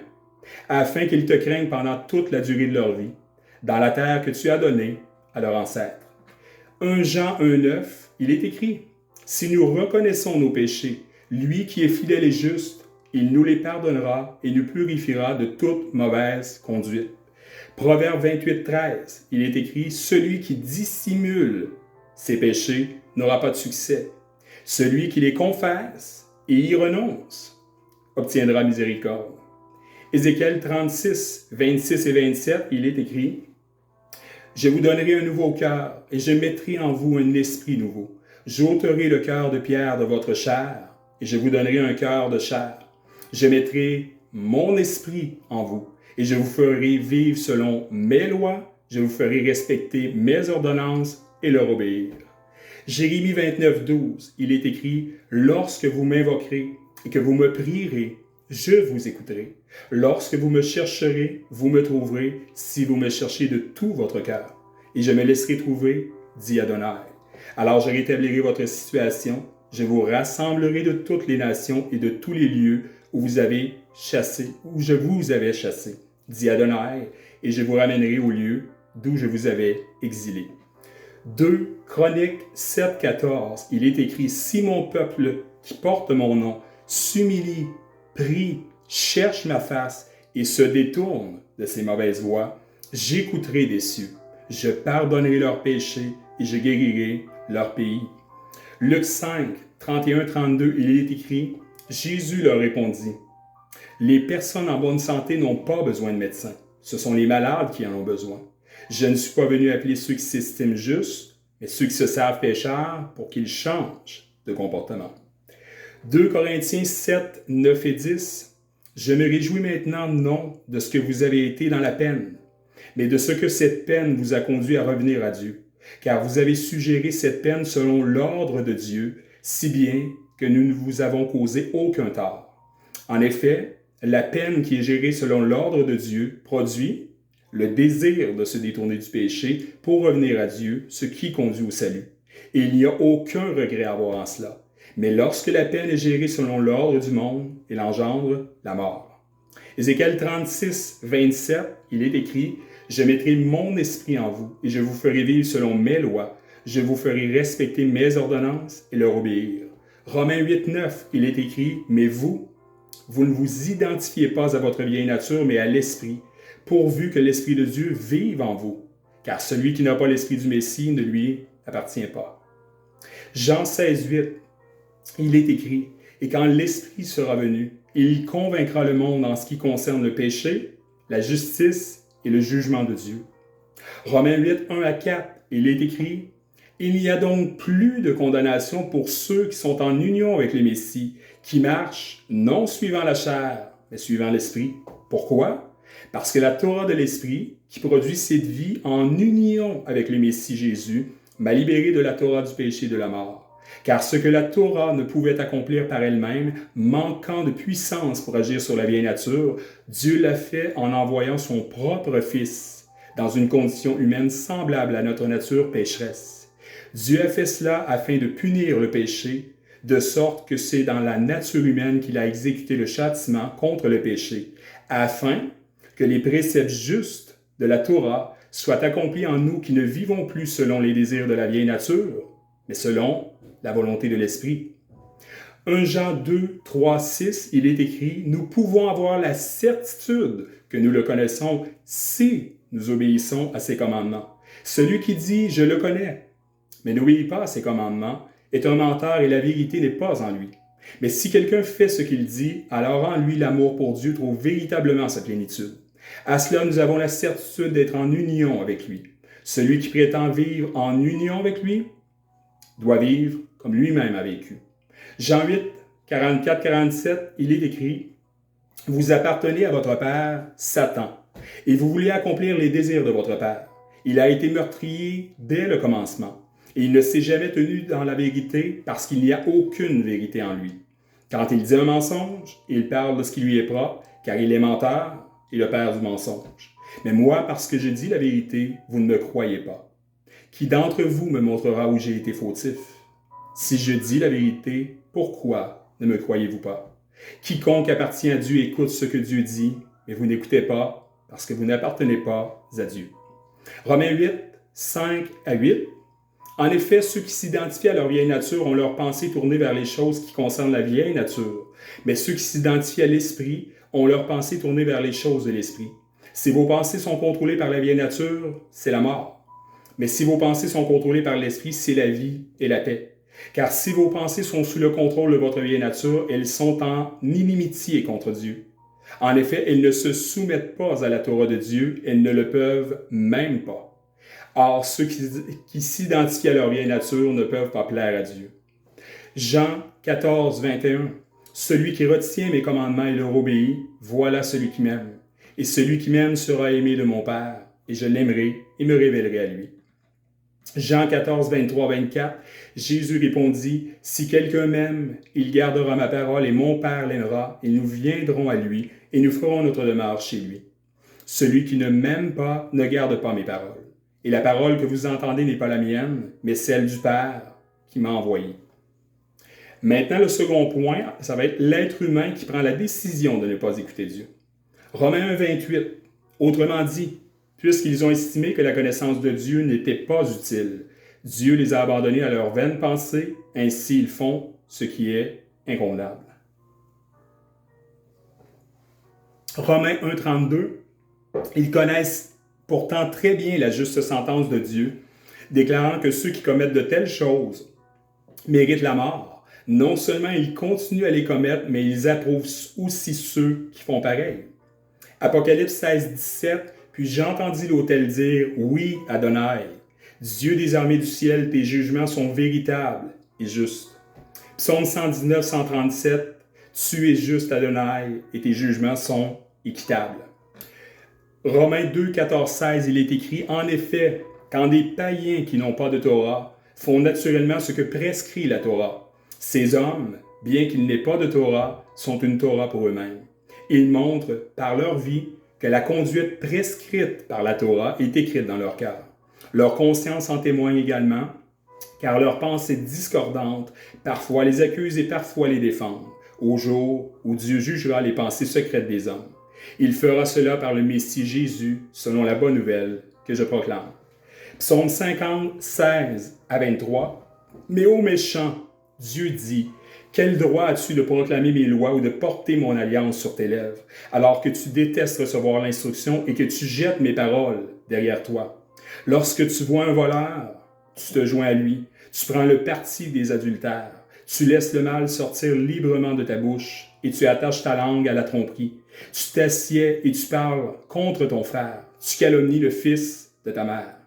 afin qu'ils te craignent pendant toute la durée de leur vie, dans la terre que tu as donnée à leurs ancêtres. 1 Jean 1,9, il est écrit « Si nous reconnaissons nos péchés, lui qui est fidèle et juste, il nous les pardonnera et nous purifiera de toute mauvaise conduite. » Proverbe 28, 13, il est écrit « Celui qui dissimule ses péchés n'aura pas de succès. Celui qui les confesse et y renonce obtiendra miséricorde. » Ézéchiel 36, 26 et 27, il est écrit « Je vous donnerai un nouveau cœur et je mettrai en vous un esprit nouveau. J'ôterai le cœur de pierre de votre chair et je vous donnerai un cœur de chair. Je mettrai mon esprit en vous et je vous ferai vivre selon mes lois, je vous ferai respecter mes ordonnances et leur obéir. » Jérémie 29, 12, il est écrit « Lorsque vous m'invoquerez et que vous me prierez, je vous écouterai. Lorsque vous me chercherez, vous me trouverez, si vous me cherchez de tout votre cœur. Et je me laisserai trouver, dit Adonai. Alors je rétablirai votre situation, je vous rassemblerai de toutes les nations et de tous les lieux où je vous avais chassé, dit Adonai, et je vous ramènerai au lieu d'où je vous avais exilé. 2 Chroniques 7, 14, il est écrit « Si mon peuple qui porte mon nom s'humilie, prie, cherche ma face et se détourne de ses mauvaises voies, j'écouterai des cieux, je pardonnerai leurs péchés et je guérirai leur pays. » Luc 5, 31, 32, il est écrit « Jésus leur répondit, « Les personnes en bonne santé n'ont pas besoin de médecins, ce sont les malades qui en ont besoin. Je ne suis pas venu appeler ceux qui s'estiment justes, mais ceux qui se savent pécheurs pour qu'ils changent de comportement. » 2 Corinthiens 7, 9 et 10, « Je me réjouis maintenant non de ce que vous avez été dans la peine, mais de ce que cette peine vous a conduit à revenir à Dieu, car vous avez suggéré cette peine selon l'ordre de Dieu, si bien que nous ne vous avons causé aucun tort. En effet, la peine qui est gérée selon l'ordre de Dieu produit le désir de se détourner du péché pour revenir à Dieu, ce qui conduit au salut. Et il n'y a aucun regret à avoir en cela. Mais lorsque la peine est gérée selon l'ordre du monde, elle engendre la mort. Ézéchiel 36, 27, il est écrit « Je mettrai mon esprit en vous et je vous ferai vivre selon mes lois. Je vous ferai respecter mes ordonnances et leur obéir. » Romains 8, 9, il est écrit « Mais vous ne vous identifiez pas à votre vieille nature, mais à l'esprit, pourvu que l'Esprit de Dieu vive en vous, car celui qui n'a pas l'Esprit du Messie ne lui appartient pas. » Jean 16, 8, il est écrit « Et quand l'Esprit sera venu, il convaincra le monde en ce qui concerne le péché, la justice et le jugement de Dieu. » Romains 8, 1 à 4, il est écrit « Il n'y a donc plus de condamnation pour ceux qui sont en union avec le Messie, qui marchent non suivant la chair, mais suivant l'Esprit. Pourquoi? Parce que la Torah de l'Esprit, qui produit cette vie en union avec le Messie Jésus, m'a libéré de la Torah du péché et de la mort. Car ce que la Torah ne pouvait accomplir par elle-même, manquant de puissance pour agir sur la vieille nature, Dieu l'a fait en envoyant son propre Fils dans une condition humaine semblable à notre nature pécheresse. Dieu a fait cela afin de punir le péché, de sorte que c'est dans la nature humaine qu'il a exécuté le châtiment contre le péché, afin que les préceptes justes de la Torah soient accomplis en nous qui ne vivons plus selon les désirs de la vieille nature, mais selon la volonté de l'Esprit. 1 Jean 2, 3, 6, il est écrit « Nous pouvons avoir la certitude que nous le connaissons si nous obéissons à ses commandements. Celui qui dit « Je le connais », mais n'obéit pas à ses commandements, est un menteur et la vérité n'est pas en lui. Mais si quelqu'un fait ce qu'il dit, alors en lui l'amour pour Dieu trouve véritablement sa plénitude. À cela, nous avons la certitude d'être en union avec lui. Celui qui prétend vivre en union avec lui doit vivre comme lui-même a vécu. Jean 8, 44-47, il est écrit « Vous appartenez à votre père, Satan, et vous voulez accomplir les désirs de votre père. Il a été meurtrier dès le commencement, et il ne s'est jamais tenu dans la vérité parce qu'il n'y a aucune vérité en lui. Quand il dit un mensonge, il parle de ce qui lui est propre, car il est menteur et le père du mensonge. Mais moi, parce que je dis la vérité, vous ne me croyez pas. Qui d'entre vous me montrera où j'ai été fautif? Si je dis la vérité, pourquoi ne me croyez-vous pas? Quiconque appartient à Dieu écoute ce que Dieu dit, mais vous n'écoutez pas parce que vous n'appartenez pas à Dieu. » Romains 8, 5 à 8. En effet, ceux qui s'identifient à leur vieille nature ont leur pensée tournée vers les choses qui concernent la vieille nature, mais ceux qui s'identifient à l'esprit ont leur pensée tournée vers les choses de l'esprit. Si vos pensées sont contrôlées par la vieille nature, c'est la mort. Mais si vos pensées sont contrôlées par l'esprit, c'est la vie et la paix. Car si vos pensées sont sous le contrôle de votre vieille nature, elles sont en inimitié contre Dieu. En effet, elles ne se soumettent pas à la Torah de Dieu, elles ne le peuvent même pas. Or, ceux qui s'identifient à leur vieille nature ne peuvent pas plaire à Dieu. Jean 14, 21. Celui qui retient mes commandements et leur obéit, voilà celui qui m'aime. Et celui qui m'aime sera aimé de mon Père, et je l'aimerai et me révélerai à lui. Jean 14, 23, 24. Jésus répondit, « Si quelqu'un m'aime, il gardera ma parole et mon Père l'aimera, et nous viendrons à lui, et nous ferons notre demeure chez lui. Celui qui ne m'aime pas ne garde pas mes paroles. Et la parole que vous entendez n'est pas la mienne, mais celle du Père qui m'a envoyé. » Maintenant, le second point, ça va être l'être humain qui prend la décision de ne pas écouter Dieu. Romains 1, 28. Autrement dit, puisqu'ils ont estimé que la connaissance de Dieu n'était pas utile, Dieu les a abandonnés à leurs vaines pensées, ainsi ils font ce qui est inconvenable. Romains 1, 32. Ils connaissent pourtant très bien la juste sentence de Dieu, déclarant que ceux qui commettent de telles choses méritent la mort. Non seulement ils continuent à les commettre, mais ils approuvent aussi ceux qui font pareil. Apocalypse 16, 17. Puis j'entendis l'autel dire, « Oui, Adonai, Dieu des armées du ciel, tes jugements sont véritables et justes. » Psaume 119, 137. Tu es juste, Adonai, et tes jugements sont équitables. Romains 2, 14, 16, il est écrit, « En effet, quand des païens qui n'ont pas de Torah font naturellement ce que prescrit la Torah, ces hommes, bien qu'ils n'aient pas de Torah, sont une Torah pour eux-mêmes. Ils montrent, par leur vie, que la conduite prescrite par la Torah est écrite dans leur cœur. Leur conscience en témoigne également, car leurs pensées discordantes parfois les accusent et parfois les défendent, au jour où Dieu jugera les pensées secrètes des hommes. Il fera cela par le Messie Jésus, selon la bonne nouvelle que je proclame. Psaume 50, 16 à 23. Mais ô méchant, Dieu dit, « Quel droit as-tu de proclamer mes lois ou de porter mon alliance sur tes lèvres, alors que tu détestes recevoir l'instruction et que tu jettes mes paroles derrière toi? Lorsque tu vois un voleur, tu te joins à lui, tu prends le parti des adultères, tu laisses le mal sortir librement de ta bouche et tu attaches ta langue à la tromperie. Tu t'assieds et tu parles contre ton frère, tu calomnies le fils de ta mère.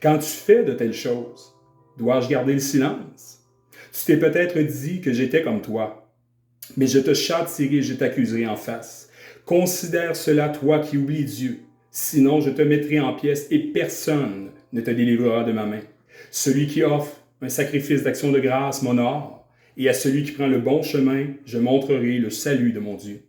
Quand tu fais de telles choses, Dois-je garder le silence? Tu t'es peut-être dit que j'étais comme toi, mais je te châtierai et je t'accuserai en face. Considère cela, toi qui oublies Dieu. Sinon, je te mettrai en pièces et personne ne te délivrera de ma main. Celui qui offre un sacrifice d'action de grâce m'honore, et à celui qui prend le bon chemin, je montrerai le salut de mon Dieu.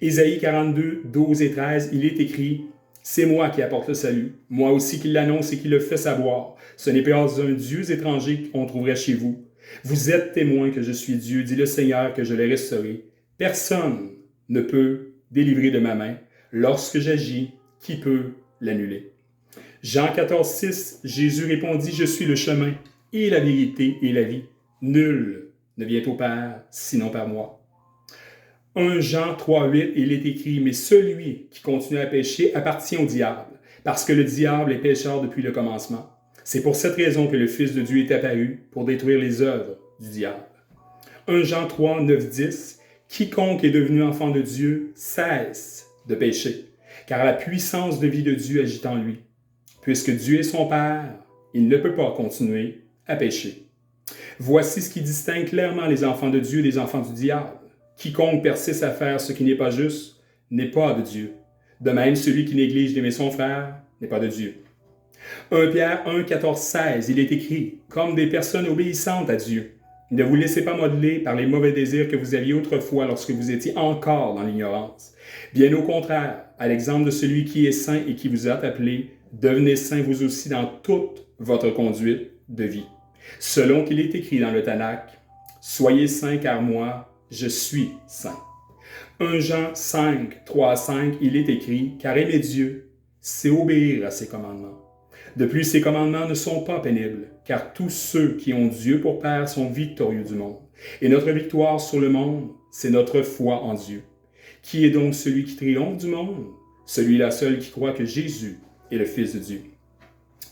Ésaïe 42, 12 et 13, il est écrit « C'est moi qui apporte le salut, moi aussi qui l'annonce et qui le fait savoir. Ce n'est pas un Dieu étranger qu'on trouverait chez vous. Vous êtes témoins que je suis Dieu, dit le Seigneur, que je l'ai restauré. Personne ne peut délivrer de ma main. Lorsque j'agis, qui peut l'annuler? » Jean 14, 6, Jésus répondit, « Je suis le chemin et la vérité et la vie. Nul ne vient au Père sinon par moi. » 1 Jean 3, 8, il est écrit, « Mais celui qui continue à pécher appartient au diable, parce que le diable est pécheur depuis le commencement. C'est pour cette raison que le Fils de Dieu est apparu, pour détruire les œuvres du diable. » 1 Jean 3, 9, 10, « Quiconque est devenu enfant de Dieu cesse de pécher, car la puissance de vie de Dieu agit en lui. Puisque Dieu est son Père, il ne peut pas continuer à pécher. Voici ce qui distingue clairement les enfants de Dieu des enfants du diable. Quiconque persiste à faire ce qui n'est pas juste n'est pas de Dieu. De même, celui qui néglige d'aimer son frère n'est pas de Dieu. 1 Pierre 1, 14, 16, il est écrit, « Comme des personnes obéissantes à Dieu, ne vous laissez pas modeler par les mauvais désirs que vous aviez autrefois lorsque vous étiez encore dans l'ignorance. Bien au contraire, à l'exemple de celui qui est saint et qui vous a appelé, devenez saints vous aussi dans toute votre conduite de vie. Selon qu'il est écrit dans le Tanakh, « Soyez saints car moi, je suis saint. » 1 Jean 5, 3 à 5, il est écrit, « Car aimer Dieu, c'est obéir à ses commandements. De plus, ces commandements ne sont pas pénibles, car tous ceux qui ont Dieu pour Père sont victorieux du monde. Et notre victoire sur le monde, c'est notre foi en Dieu. Qui est donc celui qui triomphe du monde? Celui-là seul qui croit que Jésus est le Fils de Dieu. »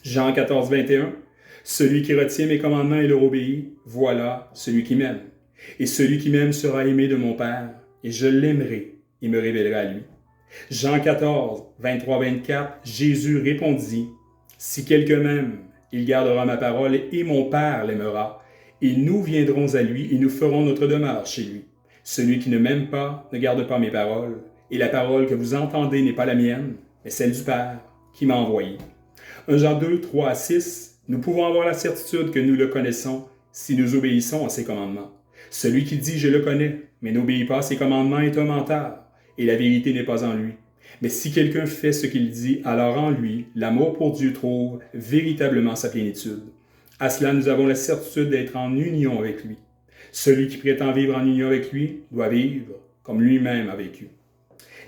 Jean 14, 21, « Celui qui retient mes commandements et leur obéit, voilà celui qui m'aime. Et celui qui m'aime sera aimé de mon Père, et je l'aimerai et me révélerai à lui. » Jean 14, 23, 24, Jésus répondit, « Si quelqu'un m'aime, il gardera ma parole et mon Père l'aimera, et nous viendrons à lui et nous ferons notre demeure chez lui. Celui qui ne m'aime pas ne garde pas mes paroles, et la parole que vous entendez n'est pas la mienne, mais celle du Père qui m'a envoyé. » 1 Jean 2, 3 à 6, nous pouvons avoir la certitude que nous le connaissons si nous obéissons à ses commandements. Celui qui dit « je le connais », mais n'obéit pas à ses commandements est un menteur, et la vérité n'est pas en lui. Mais si quelqu'un fait ce qu'il dit, alors en lui, l'amour pour Dieu trouve véritablement sa plénitude. À cela, nous avons la certitude d'être en union avec lui. Celui qui prétend vivre en union avec lui doit vivre comme lui-même a vécu.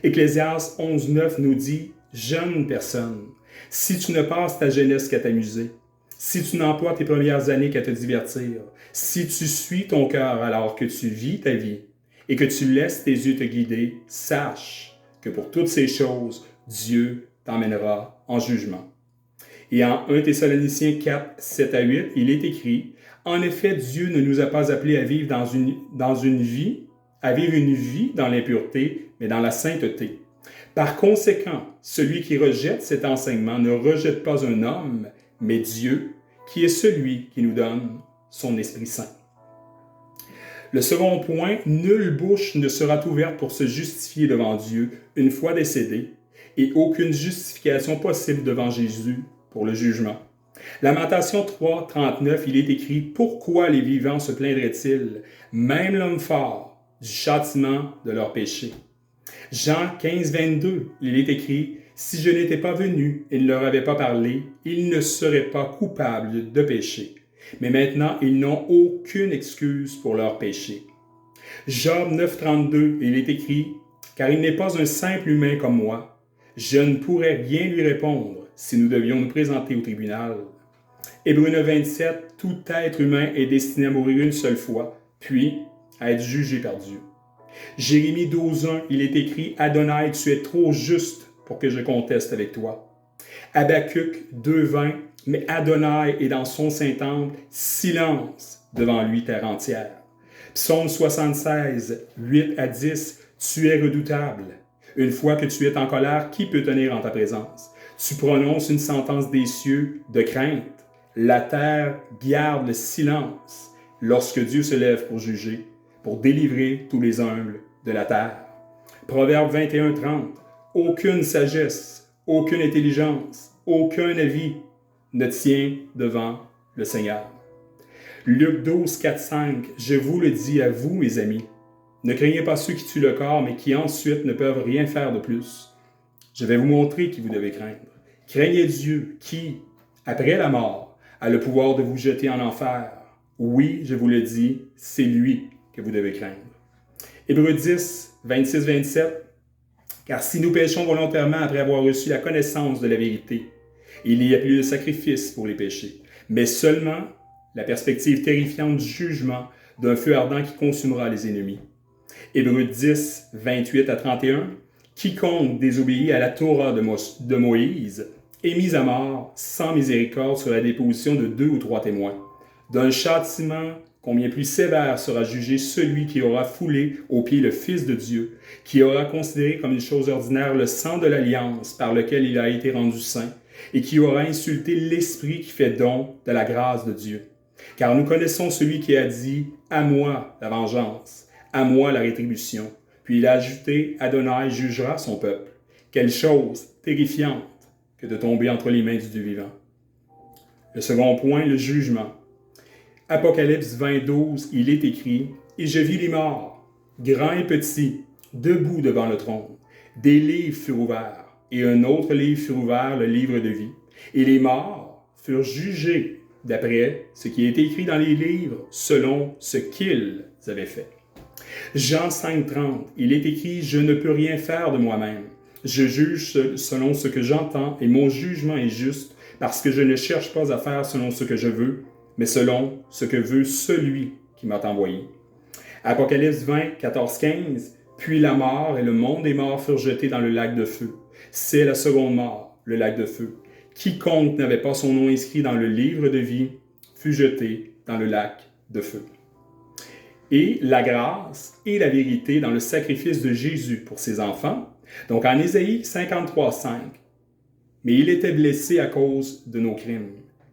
Ecclésiaste 11, 9 nous dit « Jeune personne, si tu ne passes ta jeunesse qu'à t'amuser, si tu n'emploies tes premières années qu'à te divertir, si tu suis ton cœur alors que tu vis ta vie et que tu laisses tes yeux te guider, sache que pour toutes ces choses, Dieu t'emmènera en jugement. » Et en 1 Thessaloniciens 4, 7 à 8, il est écrit, « En effet, Dieu ne nous a pas appelés à vivre une vie dans l'impureté, mais dans la sainteté. Par conséquent, celui qui rejette cet enseignement ne rejette pas un homme, mais Dieu, qui est celui qui nous donne son Esprit Saint. » Le second point, nulle bouche ne sera ouverte pour se justifier devant Dieu une fois décédé, et aucune justification possible devant Jésus pour le jugement. Lamentation 3, 39, il est écrit « Pourquoi les vivants se plaindraient-ils, même l'homme fort, du châtiment de leurs péchés? » Jean 15, 22, il est écrit « Si je n'étais pas venu et ne leur avais pas parlé, ils ne seraient pas coupables de péché. Mais maintenant, ils n'ont aucune excuse pour leurs péchés. » Job 9, 32, il est écrit « Car il n'est pas un simple humain comme moi. Je ne pourrais rien lui répondre si nous devions nous présenter au tribunal. » Hébreux 9, 27, « Tout être humain est destiné à mourir une seule fois, puis à être jugé par Dieu. » Jérémie 12, 1, il est écrit « Adonai, tu es trop juste pour que je conteste avec toi. » Habakkuk 2, 20, « Mais Adonai est dans son Saint-Temple, silence devant lui terre entière. » Psaume 76, 8 à 10, « Tu es redoutable. Une fois que tu es en colère, qui peut tenir en ta présence? Tu prononces une sentence des cieux de crainte. La terre garde le silence lorsque Dieu se lève pour juger, pour délivrer tous les humbles de la terre. Proverbe 21:30. Aucune sagesse, aucune intelligence, aucun avis ne tient devant le Seigneur. Luc 12:4-5. Je vous le dis à vous, mes amis, ne craignez pas ceux qui tuent le corps, mais qui ensuite ne peuvent rien faire de plus. Je vais vous montrer qui vous devez craindre. Craignez Dieu qui, après la mort, a le pouvoir de vous jeter en enfer. Oui, je vous le dis, c'est lui que vous devez craindre. Hébreux 10:26-27. Car si nous péchons volontairement après avoir reçu la connaissance de la vérité, il n'y a plus de sacrifice pour les péchés, mais seulement la perspective terrifiante du jugement d'un feu ardent qui consumera les ennemis. Hébreux 10:28-31. Quiconque désobéit à la Torah de Moïse est mis à mort sans miséricorde sur la déposition de 2 ou 3 témoins. D'un châtiment combien plus sévère sera jugé celui qui aura foulé aux pieds le Fils de Dieu, qui aura considéré comme une chose ordinaire le sang de l'alliance par lequel il a été rendu saint, et qui aura insulté l'Esprit qui fait don de la grâce de Dieu. Car nous connaissons celui qui a dit « À moi la vengeance, à moi la rétribution ». Puis il a ajouté « Adonai jugera son peuple ». Quelle chose terrifiante que de tomber entre les mains du Dieu vivant. Le second point, le jugement. Apocalypse 20:12, il est écrit « Et je vis les morts, grands et petits, debout devant le trône. Des livres furent ouverts, et un autre livre fut ouvert, le livre de vie. Et les morts furent jugés d'après ce qui est écrit dans les livres, selon ce qu'ils avaient fait. » Jean 5:30, il est écrit « Je ne peux rien faire de moi-même. Je juge selon ce que j'entends, et mon jugement est juste, parce que je ne cherche pas à faire selon ce que je veux, mais selon ce que veut celui qui m'a envoyé. » Apocalypse 20:14-15, « Puis la mort et le monde des morts furent jetés dans le lac de feu. C'est la seconde mort, le lac de feu. Quiconque n'avait pas son nom inscrit dans le livre de vie fut jeté dans le lac de feu. » Et la grâce et la vérité dans le sacrifice de Jésus pour ses enfants. Donc en Ésaïe 53:5, « Mais il était blessé à cause de nos crimes,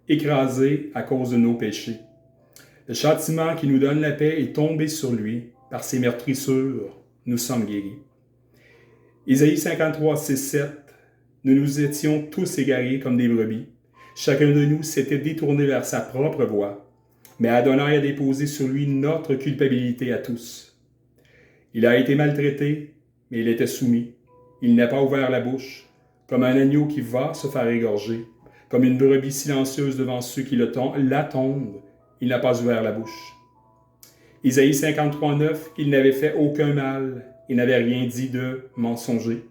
écrasé à cause de nos péchés. Le châtiment qui nous donne la paix est tombé sur lui. Par ses meurtrissures, nous sommes guéris. » Ésaïe 53:6-7, « Nous nous étions tous égarés comme des brebis. Chacun de nous s'était détourné vers sa propre voie. Mais Adonai a déposé sur lui notre culpabilité à tous. Il a été maltraité, mais il était soumis. Il n'a pas ouvert la bouche, comme un agneau qui va se faire égorger, comme une brebis silencieuse devant ceux qui l'attendent. Il n'a pas ouvert la bouche. » Isaïe 53:9, « Il n'avait fait aucun mal, il n'avait rien dit de mensonger. »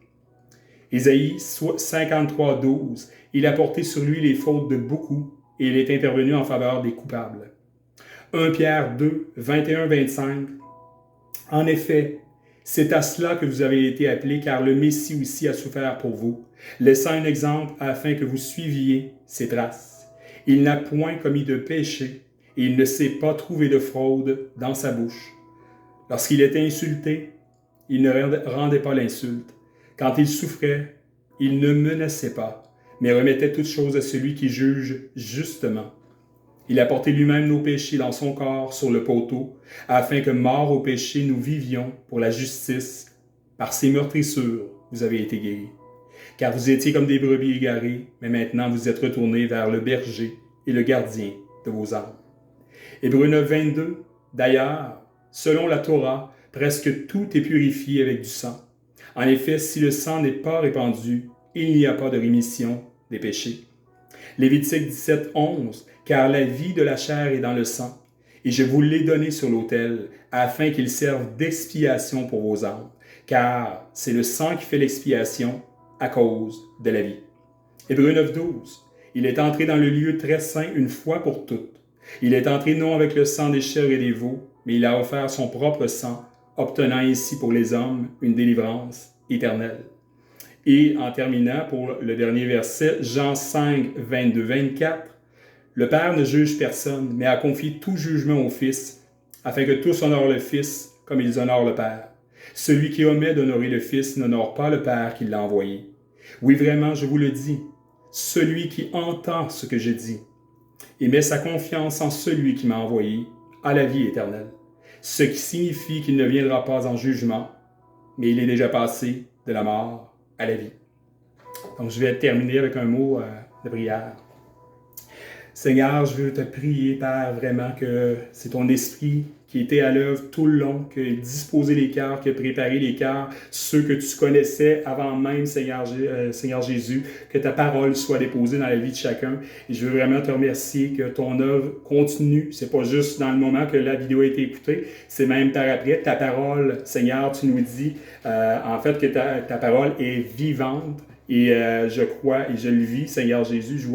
Isaïe 53:12, « Il a porté sur lui les fautes de beaucoup, et il est intervenu en faveur des coupables. » 1 Pierre 2, 21-25. « En effet, c'est à cela que vous avez été appelés, car le Messie aussi a souffert pour vous, laissant un exemple afin que vous suiviez ses traces. Il n'a point commis de péché, et il ne s'est pas trouvé de fraude dans sa bouche. Lorsqu'il était insulté, il ne rendait pas l'insulte. Quand il souffrait, il ne menaçait pas, mais remettait toutes choses à celui qui juge justement. Il a porté lui-même nos péchés dans son corps sur le poteau, afin que, morts au péché, nous vivions pour la justice. Par ses meurtrissures, vous avez été guéris. Car vous étiez comme des brebis égarées, mais maintenant vous êtes retournés vers le berger et le gardien de vos âmes. » Hébreux 9:22, « D'ailleurs, selon la Torah, presque tout est purifié avec du sang. En effet, si le sang n'est pas répandu, il n'y a pas de rémission des péchés. » Lévitique 17:11, « Car la vie de la chair est dans le sang, et je vous l'ai donné sur l'autel, afin qu'il serve d'expiation pour vos âmes, car c'est le sang qui fait l'expiation à cause de la vie. » Hébreux 9:12, « Il est entré dans le lieu très saint une fois pour toutes. Il est entré non avec le sang des chèvres et des veaux, mais il a offert son propre sang, obtenant ainsi pour les hommes une délivrance éternelle. » Et en terminant, pour le dernier verset, Jean 5, 22-24, « Le Père ne juge personne, mais a confié tout jugement au Fils, afin que tous honorent le Fils comme ils honorent le Père. Celui qui omet d'honorer le Fils n'honore pas le Père qui l'a envoyé. Oui, vraiment, je vous le dis, celui qui entend ce que je dis et met sa confiance en celui qui m'a envoyé à la vie éternelle. Ce qui signifie qu'il ne viendra pas en jugement, mais il est déjà passé de la mort à la vie. Donc, je vais terminer avec un mot de prière. Seigneur, je veux te prier, Père, vraiment que c'est ton esprit qui était à l'œuvre tout le long, qui a disposé les cœurs, qui a préparé les cœurs, ceux que tu connaissais avant même, Seigneur Jésus, que ta parole soit déposée dans la vie de chacun. Et je veux vraiment te remercier que ton œuvre continue. C'est pas juste dans le moment que la vidéo a été écoutée, c'est même par après. Ta parole, Seigneur, tu nous dis en fait que ta parole est vivante. Et je crois et je le vis, Seigneur Jésus, je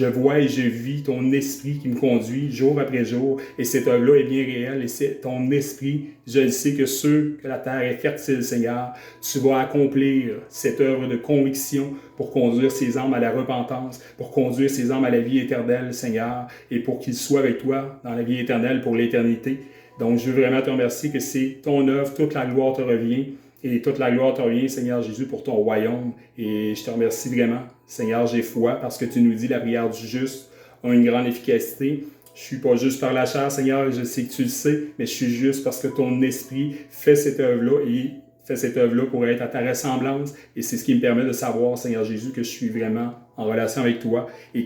vois et je vis ton esprit qui me conduit jour après jour. Et cette œuvre-là est bien réelle. Et c'est ton esprit, je le sais que la terre est fertile, Seigneur, tu vas accomplir cette œuvre de conviction pour conduire ces âmes à la repentance, pour conduire ces âmes à la vie éternelle, Seigneur, et pour qu'ils soient avec toi dans la vie éternelle pour l'éternité. Donc, je veux vraiment te remercier que c'est ton œuvre, toute la gloire te revient. Et toute la gloire te revient, Seigneur Jésus, pour ton royaume. Et je te remercie vraiment. Seigneur, j'ai foi parce que tu nous dis la prière du juste a une grande efficacité. Je ne suis pas juste par la chair, Seigneur, je sais que tu le sais, mais je suis juste parce que ton esprit fait cette œuvre-là et fait cette œuvre-là pour être à ta ressemblance. Et c'est ce qui me permet de savoir, Seigneur Jésus, que je suis vraiment en relation avec toi et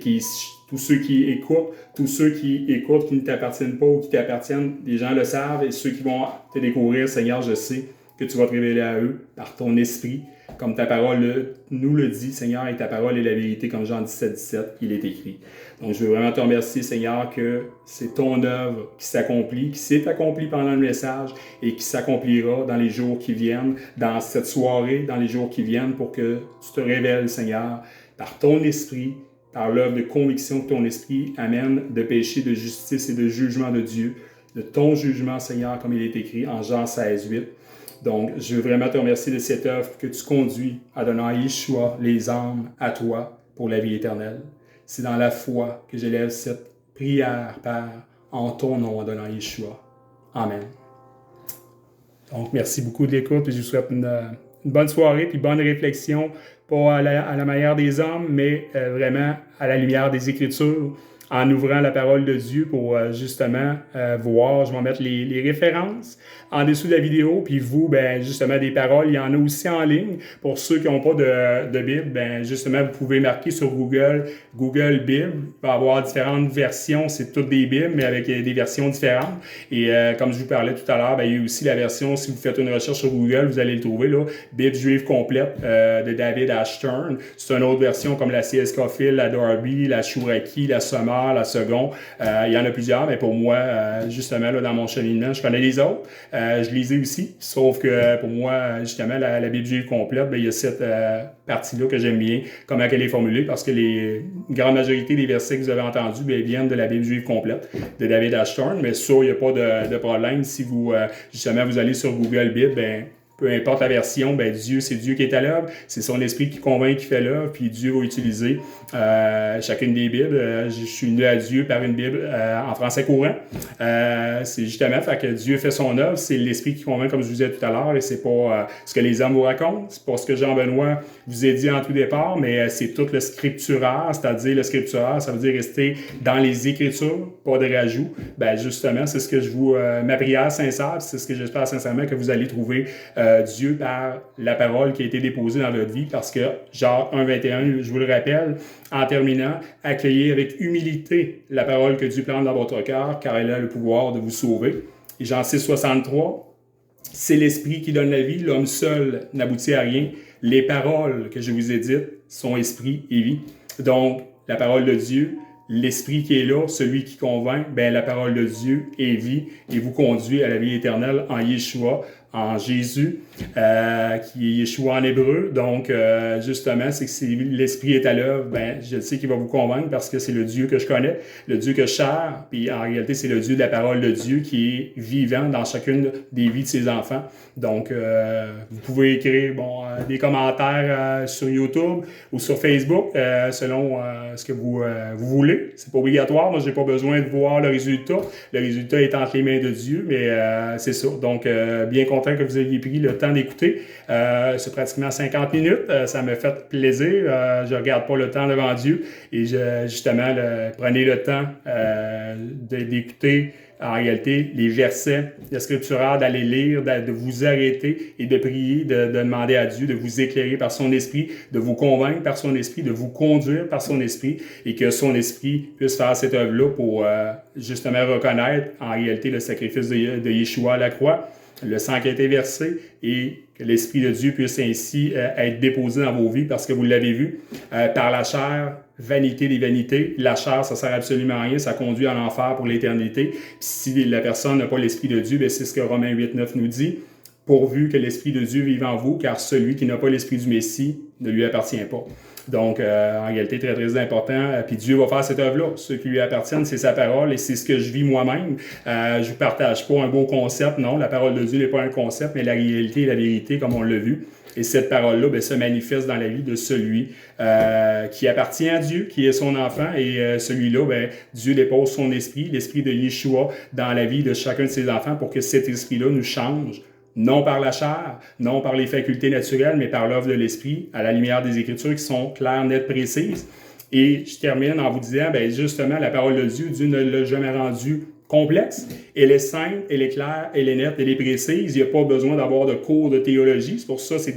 tous ceux qui écoutent, qui ne t'appartiennent pas ou qui t'appartiennent, les gens le savent et ceux qui vont te découvrir, Seigneur, je sais que tu vas te révéler à eux par ton esprit, comme ta parole nous le dit, Seigneur, et ta parole est la vérité, comme Jean 17, il est écrit. Donc, je veux vraiment te remercier, Seigneur, que c'est ton œuvre qui s'accomplit, qui s'est accomplie pendant le message et qui s'accomplira dans les jours qui viennent, dans cette soirée, dans les jours qui viennent, pour que tu te révèles, Seigneur, par ton esprit, par l'œuvre de conviction que ton esprit amène de péché, de justice et de jugement de Dieu, de ton jugement, Seigneur, comme il est écrit en Jean 16:8. Donc, je veux vraiment te remercier de cette œuvre que tu conduis à donner à Yeshua les âmes à toi pour la vie éternelle. C'est dans la foi que j'élève cette prière, Père, en ton nom, en donnant à Yeshua. Amen. Donc, merci beaucoup de l'écoute et je vous souhaite une bonne soirée puis bonne réflexion, pas à la manière des hommes, mais vraiment à la lumière des Écritures, en ouvrant la parole de Dieu pour justement voir, je vais mettre les références en dessous de la vidéo, puis vous, ben justement, des paroles, il y en a aussi en ligne. Pour ceux qui n'ont pas de Bible, ben justement, vous pouvez marquer sur Google Bible. Il va y avoir différentes versions, c'est toutes des Bibles, mais avec des versions différentes. Et comme je vous parlais tout à l'heure, ben, il y a aussi la version, si vous faites une recherche sur Google, vous allez le trouver, là, Bible juive complète de David Ashton. C'est une autre version comme la C.S. Scofield, la Darby, la Chouraki, la Sommer, la Second. Il y en a plusieurs, mais pour moi, justement, là, dans mon cheminement, je connais les autres. Je les ai aussi, sauf que pour moi, justement, la Bible juive complète, ben, il y a cette partie-là que j'aime bien, comment elle est formulée, parce que la grande majorité des versets que vous avez entendus ben, viennent de la Bible juive complète, de David Ashton, mais ça, il n'y a pas de problème. Si vous, justement, vous allez sur Google Bible, ben, peu importe la version, ben Dieu, c'est Dieu qui est à l'œuvre, c'est son esprit qui convainc, qui fait l'œuvre, puis Dieu va utiliser chacune des Bibles. Je suis venu à Dieu par une Bible en français courant. C'est justement fait que Dieu fait son œuvre, c'est l'esprit qui convainc, comme je vous disais tout à l'heure, et c'est pas ce que les hommes vous racontent, c'est pas ce que Jean-Benoît vous a dit en tout départ, mais c'est tout le scripturaire, c'est-à-dire le scripturaire, ça veut dire rester dans les Écritures, pas de rajout. Ben justement, c'est ce que ma prière sincère, c'est ce que j'espère sincèrement que vous allez trouver Dieu par la parole qui a été déposée dans votre vie, parce que Jean 1:21, je vous le rappelle, en terminant, accueillez avec humilité la parole que Dieu plante dans votre cœur, car elle a le pouvoir de vous sauver. Et Jean 6:63, c'est l'esprit qui donne la vie, l'homme seul n'aboutit à rien. Les paroles que je vous ai dites sont esprit et vie. Donc, la parole de Dieu, l'esprit qui est là, celui qui convainc, ben la parole de Dieu est vie et vous conduit à la vie éternelle en Yeshua, en Jésus, qui est Yeshua en hébreu. Donc, justement, c'est que si l'Esprit est à l'œuvre, ben, je sais qu'il va vous convaincre parce que c'est le Dieu que je connais, le Dieu que je sers. Puis, en réalité, c'est le Dieu de la parole de Dieu qui est vivant dans chacune des vies de ses enfants. Donc, vous pouvez écrire des commentaires sur YouTube ou sur Facebook selon ce que vous voulez. C'est pas obligatoire. Moi, j'ai pas besoin de voir le résultat. Le résultat est entre les mains de Dieu, mais c'est ça. Donc, bien content content que vous ayez pris le temps d'écouter. C'est pratiquement 50 minutes. Ça m'a fait plaisir. Je ne regarde pas le temps devant Dieu. Et justement, prenez le temps d'écouter en réalité les versets de scripturaire, d'aller lire, de vous arrêter et de prier, de demander à Dieu de vous éclairer par son esprit, de vous convaincre par son esprit, de vous conduire par son esprit et que son esprit puisse faire cette œuvre-là pour justement reconnaître en réalité le sacrifice de Yeshua à la croix, le sang qui a été versé et que l'Esprit de Dieu puisse ainsi être déposé dans vos vies parce que vous l'avez vu, par la chair, vanité des vanités. La chair, ça sert absolument à rien, ça conduit à l'enfer pour l'éternité. Puis si la personne n'a pas l'Esprit de Dieu, bien, c'est ce que Romains 8.9 nous dit, pourvu que l'Esprit de Dieu vive en vous, car celui qui n'a pas l'Esprit du Messie ne lui appartient pas. Donc, en réalité, très, très important. Puis Dieu va faire cette œuvre-là. Ceux qui lui appartiennent, c'est sa parole et c'est ce que je vis moi-même. Je ne partage pas un beau concept, non. La parole de Dieu n'est pas un concept, mais la réalité et la vérité, comme on l'a vu. Et cette parole-là bien, se manifeste dans la vie de celui qui appartient à Dieu, qui est son enfant. Et celui-là, bien, Dieu dépose son esprit, l'esprit de Yeshua, dans la vie de chacun de ses enfants pour que cet esprit-là nous change. Non par la chair, non par les facultés naturelles, mais par l'œuvre de l'Esprit, à la lumière des Écritures qui sont claires, nettes, précises. Et je termine en vous disant, bien, justement, la parole de Dieu, Dieu ne l'a jamais rendue complexe. Elle est simple, elle est claire, elle est nette, elle est précise. Il n'y a pas besoin d'avoir de cours de théologie. C'est pour ça que c'est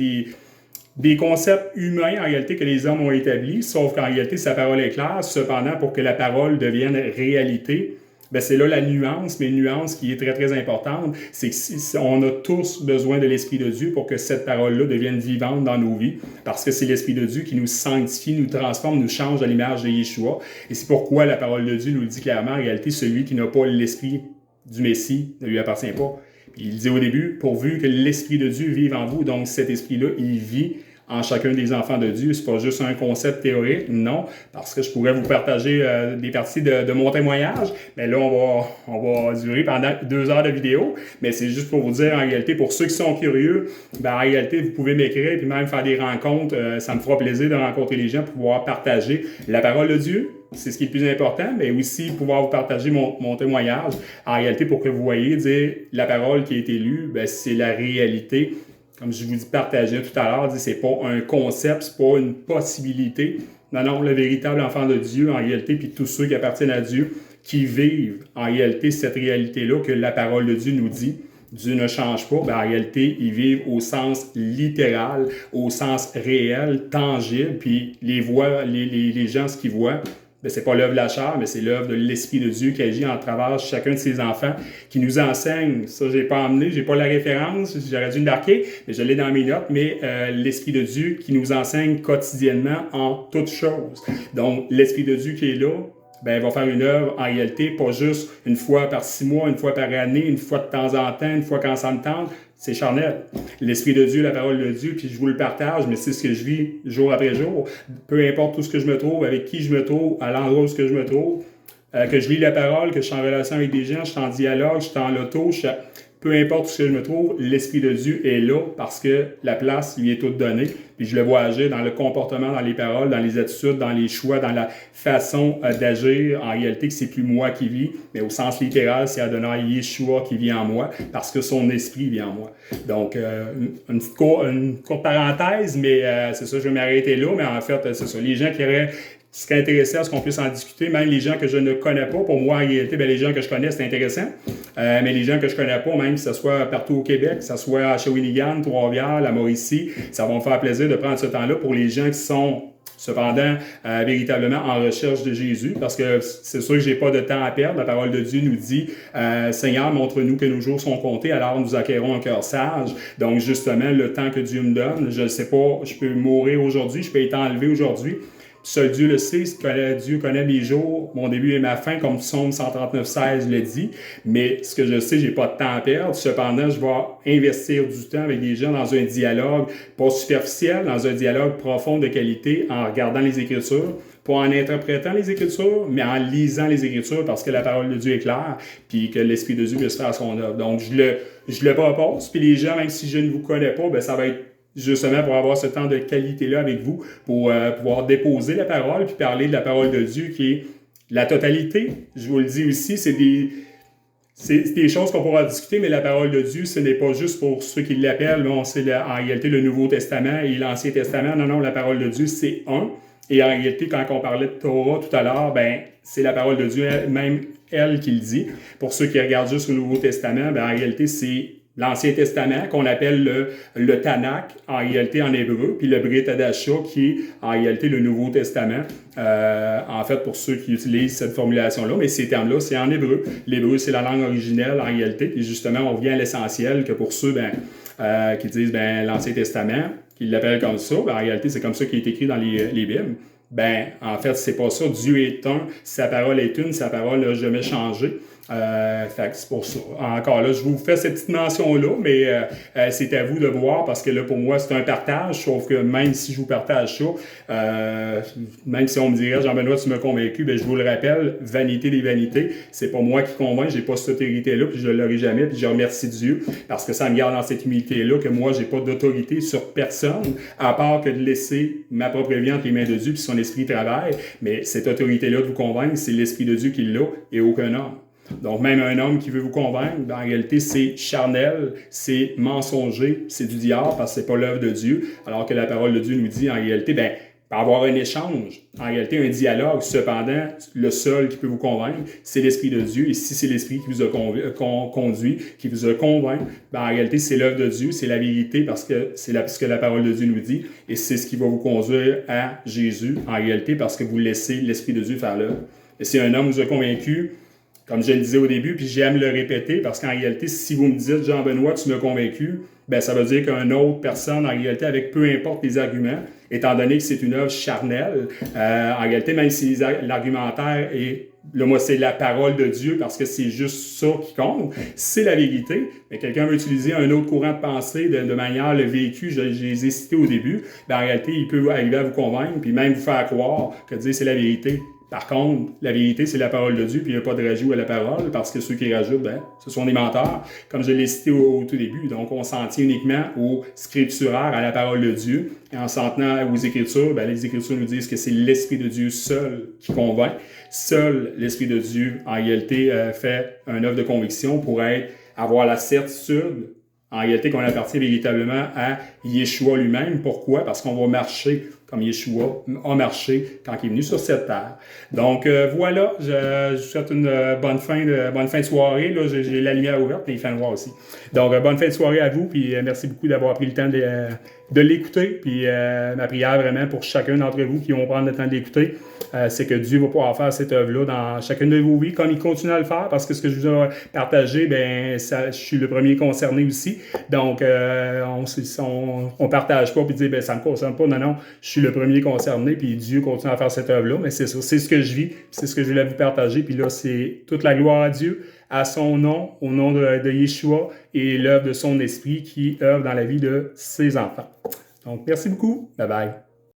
des concepts humains, en réalité, que les hommes ont établis, sauf qu'en réalité, sa parole est claire. Cependant, pour que la parole devienne réalité, bien, c'est là la nuance, mais une nuance qui est très, très importante, c'est qu'on a tous besoin de l'Esprit de Dieu pour que cette parole-là devienne vivante dans nos vies, parce que c'est l'Esprit de Dieu qui nous sanctifie, nous transforme, nous change à l'image de Yeshua. Et c'est pourquoi la parole de Dieu nous le dit clairement, en réalité, celui qui n'a pas l'Esprit du Messie ne lui appartient pas. Puis il dit au début, pourvu que l'Esprit de Dieu vive en vous, donc cet Esprit-là, il vit en chacun des enfants de Dieu. C'est pas juste un concept théorique, non, parce que je pourrais vous partager des parties de mon témoignage, mais là, on va durer pendant 2 heures de vidéo, mais c'est juste pour vous dire, en réalité, pour ceux qui sont curieux, ben, en réalité, vous pouvez m'écrire et puis même faire des rencontres. Ça me fera plaisir de rencontrer les gens pour pouvoir partager la parole de Dieu. C'est ce qui est le plus important, mais aussi pouvoir vous partager mon témoignage, en réalité, pour que vous voyez, dire, la parole qui a été lue, ben, c'est la réalité. Comme je vous dis, partager tout à l'heure, c'est pas un concept, c'est pas une possibilité. Non, le véritable enfant de Dieu, en réalité, puis tous ceux qui appartiennent à Dieu, qui vivent en réalité cette réalité-là que la parole de Dieu nous dit. Dieu ne change pas, bien, en réalité, ils vivent au sens littéral, au sens réel, tangible, puis les gens, ce qu'ils voient, bien, c'est pas l'œuvre de la chair, mais c'est l'œuvre de l'Esprit de Dieu qui agit en travers de chacun de ses enfants, qui nous enseigne. Ça, je n'ai pas emmené, je n'ai pas la référence, j'aurais dû le marquer, mais je l'ai dans mes notes, mais l'Esprit de Dieu qui nous enseigne quotidiennement en toutes choses. Donc, l'Esprit de Dieu qui est là, ben, va faire une œuvre en réalité, pas juste une fois par 6 mois, une fois par année, une fois de temps en temps, une fois quand ça me tente. C'est charnel. L'Esprit de Dieu, la parole de Dieu, puis je vous le partage, mais c'est ce que je vis jour après jour. Peu importe où ce que je me trouve, avec qui je me trouve, à l'endroit où ce que je me trouve, que je lis la parole, que je suis en relation avec des gens, je suis en dialogue, je suis en auto, peu importe où ce que je me trouve, l'Esprit de Dieu est là parce que la place lui est toute donnée. Puis je le vois agir dans le comportement, dans les paroles, dans les attitudes, dans les choix, dans la façon d'agir. En réalité, que c'est plus moi qui vis, mais au sens littéral, c'est Adonai Yeshua qui vit en moi parce que son esprit vit en moi. Donc, une courte parenthèse, mais c'est ça, je vais m'arrêter là. Mais en fait, c'est ça. Les gens qui seraient intéressés à ce qu'on puisse en discuter, même les gens que je ne connais pas, pour moi, en réalité, bien, les gens que je connais, c'est intéressant. Mais les gens que je connais pas, même que ce soit partout au Québec, que ce soit à Shawinigan, Trois-Rivières, la Mauricie, ça va me faire plaisir de prendre ce temps-là pour les gens qui sont cependant véritablement en recherche de Jésus, parce que c'est sûr que j'ai pas de temps à perdre. La parole de Dieu nous dit Seigneur, montre-nous que nos jours sont comptés, alors nous acquérons un cœur sage. Donc justement, le temps que Dieu me donne, je ne sais pas, je peux mourir aujourd'hui, je peux être enlevé aujourd'hui. Seul Dieu le sait, Dieu connaît mes jours, mon début et ma fin, comme Psaume 139,16 le dit. Mais ce que je sais, j'ai pas de temps à perdre. Cependant, je vais investir du temps avec des gens dans un dialogue pas superficiel, dans un dialogue profond de qualité, en regardant les Écritures, pas en interprétant les Écritures, mais en lisant les Écritures, parce que la parole de Dieu est claire, puis que l'Esprit de Dieu puisse faire son œuvre. Donc, je le propose, puis les gens, même si je ne vous connais pas, bien, ça va être justement pour avoir ce temps de qualité-là avec vous, pour pouvoir déposer la parole, puis parler de la parole de Dieu qui est la totalité. Je vous le dis aussi, c'est c'est des choses qu'on pourra discuter, mais la parole de Dieu, ce n'est pas juste pour ceux qui l'appellent. Bon, c'est en réalité le Nouveau Testament et l'Ancien Testament. Non, non, la parole de Dieu, c'est un. Et en réalité, quand on parlait de Torah tout à l'heure, ben, c'est la parole de Dieu, même elle qui le dit. Pour ceux qui regardent juste le Nouveau Testament, ben, en réalité, c'est l'Ancien Testament, qu'on appelle le Tanakh, en réalité en hébreu, puis le Brit Hadasha, qui est en réalité le Nouveau Testament, en fait, pour ceux qui utilisent cette formulation-là, mais ces termes-là, c'est en hébreu. L'hébreu, c'est la langue originelle, en réalité, puis justement, on vient à l'essentiel, que pour ceux qui disent l'Ancien Testament, qui l'appellent comme ça, ben, en réalité, c'est comme ça qu'il est écrit dans les Bibles. Ben, en fait, c'est pas ça. Dieu est un, sa parole est une, sa parole n'a jamais changé. Fait que c'est pour ça. Encore là, je vous fais cette petite mention-là, mais c'est à vous de voir parce que là, pour moi, c'est un partage, sauf que même si je vous partage ça, même si on me dirait, Jean-Benoît, tu m'as convaincu, ben, je vous le rappelle, vanité des vanités, c'est pas moi qui convainc, j'ai pas cette autorité-là, puis je l'aurai jamais, puis je remercie Dieu parce que ça me garde dans cette humilité-là que moi, j'ai pas d'autorité sur personne, à part que de laisser ma propre vie entre les mains de Dieu, puis son esprit travaille, mais cette autorité-là de vous convaincre, c'est l'esprit de Dieu qui l'a et aucun homme. Donc, même un homme qui veut vous convaincre, en réalité, c'est charnel, c'est mensonger, c'est du diable parce que c'est pas l'œuvre de Dieu, alors que la parole de Dieu nous dit, en réalité, ben, avoir un échange, en réalité, un dialogue. Cependant, le seul qui peut vous convaincre, c'est l'Esprit de Dieu. Et si c'est l'Esprit qui vous a conduit, qui vous a convaincu, ben, en réalité, c'est l'œuvre de Dieu, c'est la vérité parce que c'est ce que la parole de Dieu nous dit. Et c'est ce qui va vous conduire à Jésus, en réalité, parce que vous laissez l'Esprit de Dieu faire l'œuvre. Et si un homme vous a convaincu, comme je le disais au début, puis j'aime le répéter, parce qu'en réalité, si vous me dites, Jean-Benoît, tu m'as convaincu, ben ça veut dire qu'une autre personne, en réalité, avec peu importe les arguments, étant donné que c'est une œuvre charnelle, en réalité, même si l'argumentaire est, là, moi, c'est la parole de Dieu, parce que c'est juste ça qui compte, c'est la vérité, mais quelqu'un veut utiliser un autre courant de pensée de manière le vécu, je les ai cités au début, ben en réalité, il peut arriver à vous convaincre, puis même vous faire croire que dire c'est la vérité. Par contre, la vérité, c'est la parole de Dieu, puis il n'y a pas de rajout à la parole, parce que ceux qui rajoutent, ben, ce sont des menteurs, comme je l'ai cité au tout début. Donc, on s'en tient uniquement au scripturaire, à la parole de Dieu. Et en s'en tenant aux Écritures, ben, les Écritures nous disent que c'est l'Esprit de Dieu seul qui convainc. Seul l'Esprit de Dieu, en réalité, fait un œuvre de conviction pour avoir la certitude, en réalité, qu'on appartient véritablement à Yeshua lui-même. Pourquoi? Parce qu'on va marcher comme Yeshua a marché quand il est venu sur cette terre. Donc, voilà, je vous souhaite une bonne fin de soirée. Là, j'ai la lumière ouverte, mais il fait noir aussi. Donc, bonne fin de soirée à vous, puis merci beaucoup d'avoir pris le temps de l'écouter. Puis, ma prière vraiment pour chacun d'entre vous qui vont prendre le temps de l'écouter, c'est que Dieu va pouvoir faire cette œuvre-là dans chacune de vos vies, comme il continue à le faire, parce que ce que je vous ai partagé, ben, je suis le premier concerné aussi. Donc, on partage pas puis dit, ben, ça me concerne pas. Non, non, je suis le premier concerné, puis Dieu continue à faire cette œuvre-là. Mais c'est ça, c'est ce que je vis, c'est ce que je voulais vous partager. Puis là, c'est toute la gloire à Dieu, à son nom, au nom de Yeshua et l'œuvre de son esprit qui œuvre dans la vie de ses enfants. Donc, merci beaucoup. Bye bye.